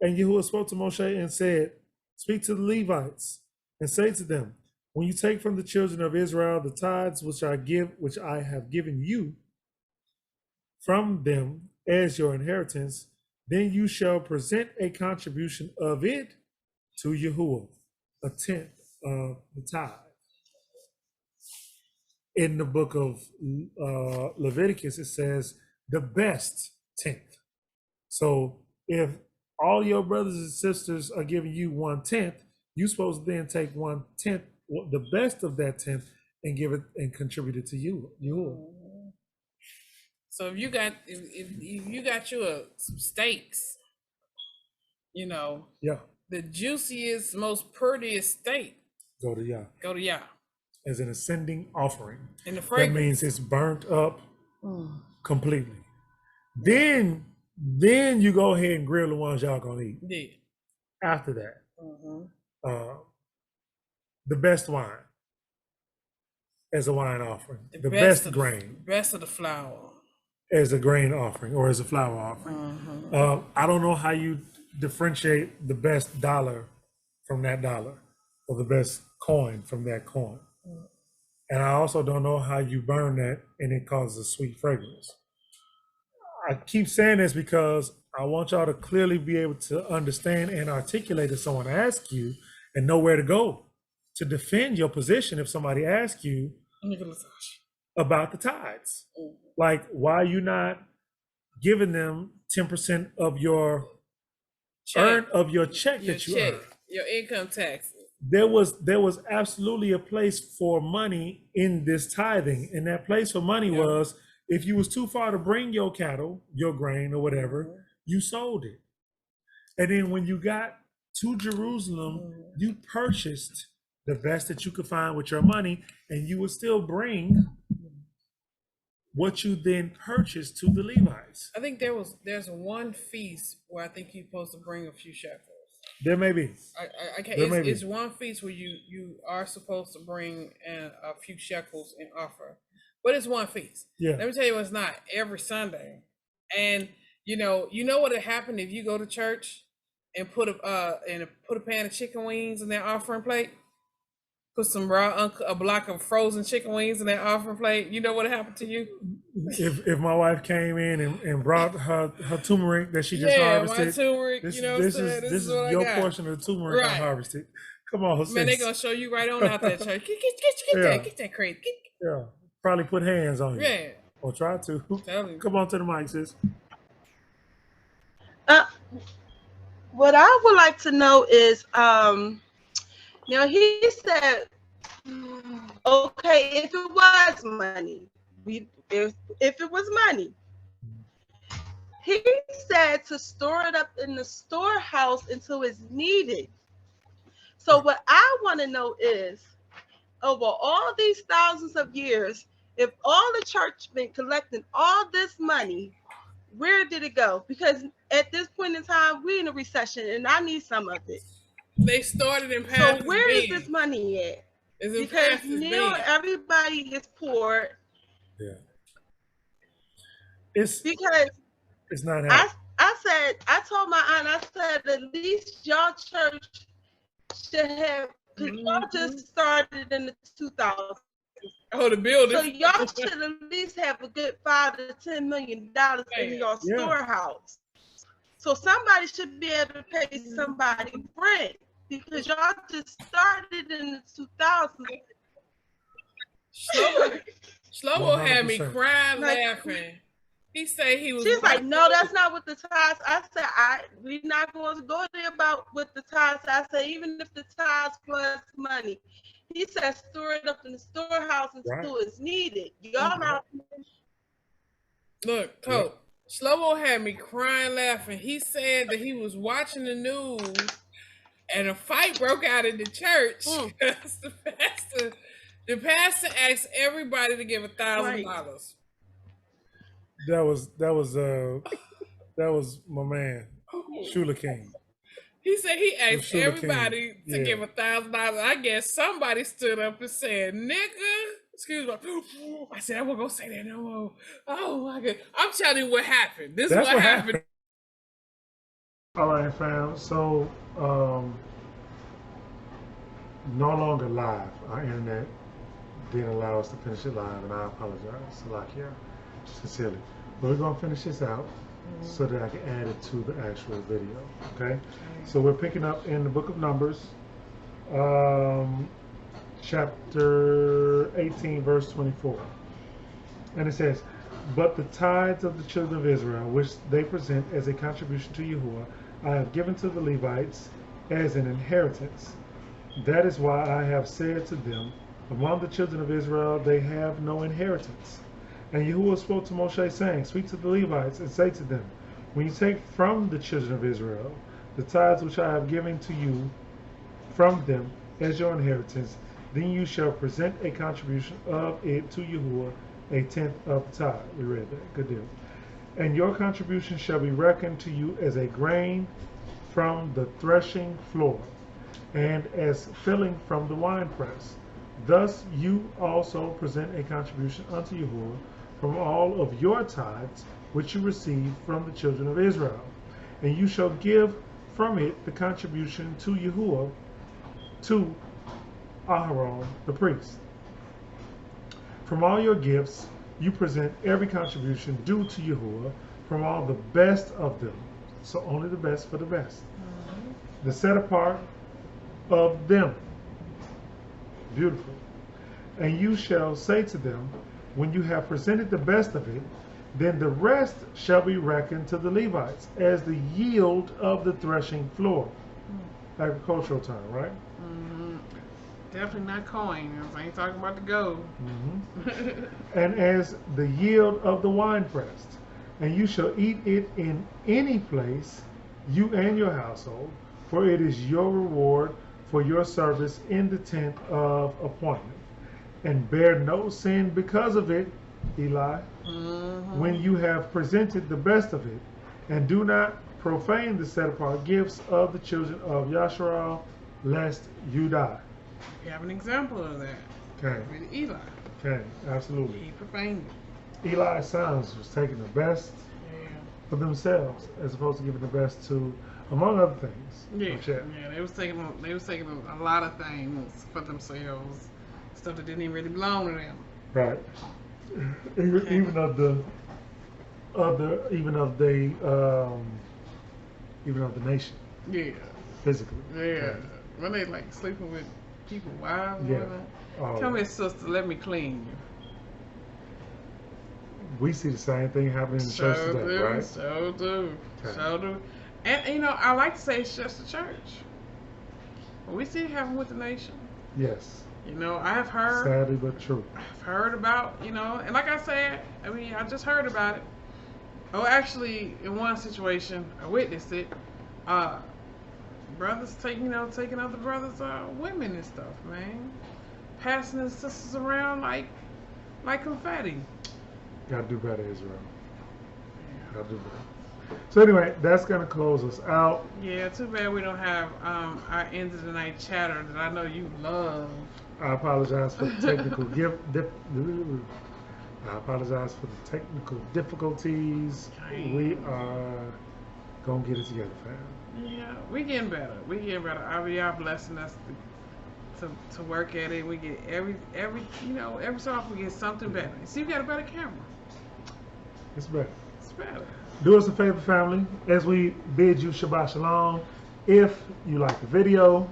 And Yahuwah spoke to Moshe and said, speak to the Levites and say to them, when you take from the children of Israel the tithes which I have given you from them as your inheritance, then you shall present a contribution of it to Yahuwah, a tenth of the tithe. In the book of Leviticus, it says the best tenth. So if all your brothers and sisters are giving you 1/10, you're supposed to then take 1/10, the best of that tenth, and give it and contribute it to you. So if you got some steaks, Yeah, the juiciest, most prettiest steak, go to Yah go to Yah. as an ascending offering. And the That fragrance. means it's burnt up completely. Then you go ahead and grill the ones y'all gonna eat. Yeah. After that, the best wine as a wine offering, the best grain Best of the flour. as a grain offering or as a flour offering. I don't know how you differentiate the best dollar from that dollar or the best coin from that coin. And I also don't know how you burn that and it causes a sweet fragrance. I keep saying this because I want y'all to clearly be able to understand and articulate if someone asks you and know where to go to defend your position if somebody asks you about the tithes. Like, why are you not giving them 10% of your check that you earn? Your income taxes. There was absolutely a place for money in this tithing, and that place for money was if you was too far to bring your cattle, your grain or whatever, you sold it. And then when you got to Jerusalem, you purchased the best that you could find with your money, and you would still bring what you then purchased to the Levites. I think there's one feast where I think you're supposed to bring a few shekels. There may be. I can't. There may be. It's one feast where you are supposed to bring a few shekels and offer, but it's one feast. Yeah. Let me tell you, it's not every Sunday, and you know what would happen if you go to church and put a pan of chicken wings in their offering plate. Put some a block of frozen chicken wings in that offering plate. You know what happened to you? If my wife came in and brought her turmeric that she just harvested, my turmeric. this This is what I your got. portion of the turmeric I Right. harvested. Come on, Man, they sis. gonna show you right on out that church. Get that crate. Yeah, probably put hands on you. Yeah. Or try to. Tell you. Come on to the mic, sis. What I would like to know is, now he said, okay, if it was money, if it was money, he said to store it up in the storehouse until it's needed. So what I want to know is, over all these thousands of years, if all the church been collecting all this money, where did it go? Because at this point in time, we're in a recession, and I need some of it. They started in pastors' So where is bed. this money at? It's in Because pastors' now bed. everybody is poor. Yeah. It's not happening. I told my aunt, I said, at least y'all church should have because y'all just started in the 2000s. Oh, the building. So y'all should at least have a good $5 to $10 million in your storehouse. So somebody should be able to pay somebody rent because y'all just started in the 2000s. Shlomo had me 100%. crying, laughing. He said he was. She's like, no, that's not what the tithes. I said, we're not going to go there about what the tithes. I said, even if the tithes plus money, he said, store it up in the storehouse until it's needed. Y'all not. Look, Coach, Shlomo had me crying, laughing. He said that he was watching the news and a fight broke out in the church. The pastor asked everybody to give $1,000. That was my man, Shula King. He said he asked Shula everybody King. to give $1,000. I guess somebody stood up and said, "Nigga." Excuse me. I said, I wasn't gonna say that no more. Oh my God. I'm telling you what happened. This is what happened. All right, fam. So, no longer live. Our internet didn't allow us to finish it live, and I apologize, Salakia, sincerely. But we're gonna finish this out so that I can add it to the actual video. Okay? So we're picking up in the book of Numbers, chapter 18, verse 24. And it says, "But the tithes of the children of Israel, which they present as a contribution to Yahuwah, I have given to the Levites as an inheritance. That is why I have said to them, among the children of Israel they have no inheritance. And Yahuwah spoke to Moshe, saying, Speak to the Levites and say to them, When you take from the children of Israel the tithes which I have given to you from them as your inheritance, then you shall present a contribution of it to Yahuwah, a tenth of the tithe." We read that. Good deal. "And your contribution shall be reckoned to you as a grain from the threshing floor, and as filling from the winepress. Thus you also present a contribution unto Yahuwah from all of your tithes which you receive from the children of Israel. And you shall give from it the contribution to Yahuwah, to Aharon the priest. From all your gifts you present every contribution due to Yahuwah from all the best of them." So only the best for the best. "The set apart of them." Beautiful. "And you shall say to them, when you have presented the best of it, then the rest shall be reckoned to the Levites as the yield of the threshing floor." Agricultural term, right? Definitely not coin. I ain't talking about the gold. "And as the yield of the winepress, and you shall eat it in any place, you and your household, for it is your reward for your service in the tent of appointment. And bear no sin because of it, Eli, when you have presented the best of it, and do not profane the set apart gifts of the children of Yasharal, lest you die." We have an example of that. Okay. With Eli. Okay, absolutely. He profaned it. Eli's sons was taking the best for themselves as opposed to giving the best to, among other things. They was taking a lot of things for themselves, stuff that didn't even really belong to them. Right. Even of the nation. Yeah. Physically. Yeah. When they like sleeping with people, wives, Yeah. Tell me, sister, let me clean you. We see the same thing happening in the church today, right? So do. Okay. So do. And I like to say it's just the church. But we see it happen with the nation. Yes. I have heard. Sadly but true. I've heard about, and like I said, I just heard about it. Oh, actually, in one situation, I witnessed it. Brothers taking other brothers' women and stuff, man. Passing their sisters around like confetti. Gotta do better, Israel. Gotta do better. So anyway, that's gonna close us out. Yeah, too bad we don't have our end of the night chatter that I know you love. I apologize for the technical I apologize for the technical difficulties. We are gonna get it together, fam. Yeah, we getting better. Y'all blessing us to work at it. We get every every so often we get something better. See, we got a better camera. It's better. It's better. Do us a favor, family, as we bid you Shabbat Shalom. If you like the video,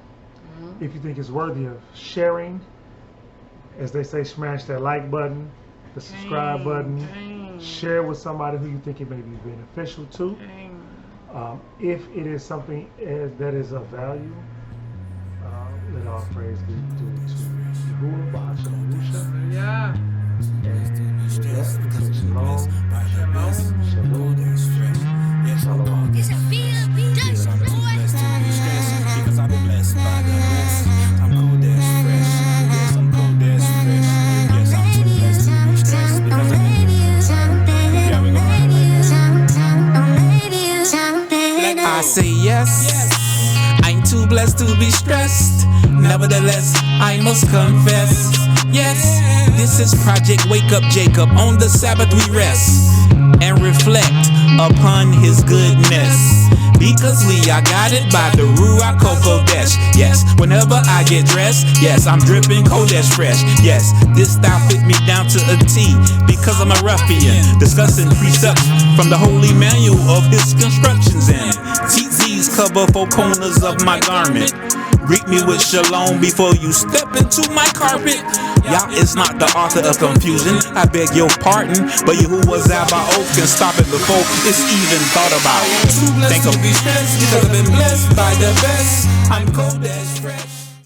if you think it's worthy of sharing, as they say, smash that like button, the subscribe button, share with somebody who you think it may be beneficial to. If it is something that is of value, let all praise be due to Yahuwah, Ba'ashem Yahusha. Yeah. And with that, we say shalom, shalom, shalom. Yes, I'm too blessed to be stressed because I've been blessed by the best. I'm cold as fresh. Yes, I'm cold as fresh. Yes, I'm too blessed to be stressed because I've been yeah, we gonna run it like that. I say yes. I'm too blessed to be stressed. Nevertheless, I must confess. Yes, this is Project Wake Up Jacob. On the Sabbath we rest and reflect upon his goodness. Because we are guided by the Ruach Kodesh. Yes, whenever I get dressed, yes, I'm dripping Kodesh fresh. Yes, this style fit me down to a T. Because I'm a ruffian, discussing precepts from the holy manual of his constructions. And TZ's cover 4 corners of my garment. Greet me with shalom before you step into my carpet. Y'all is not the author of confusion. I beg your pardon, but Yahuwah's Oath can stop it before it's even thought about. Too blessed to be stressed because I've been blessed by the best. I'm cold as fresh.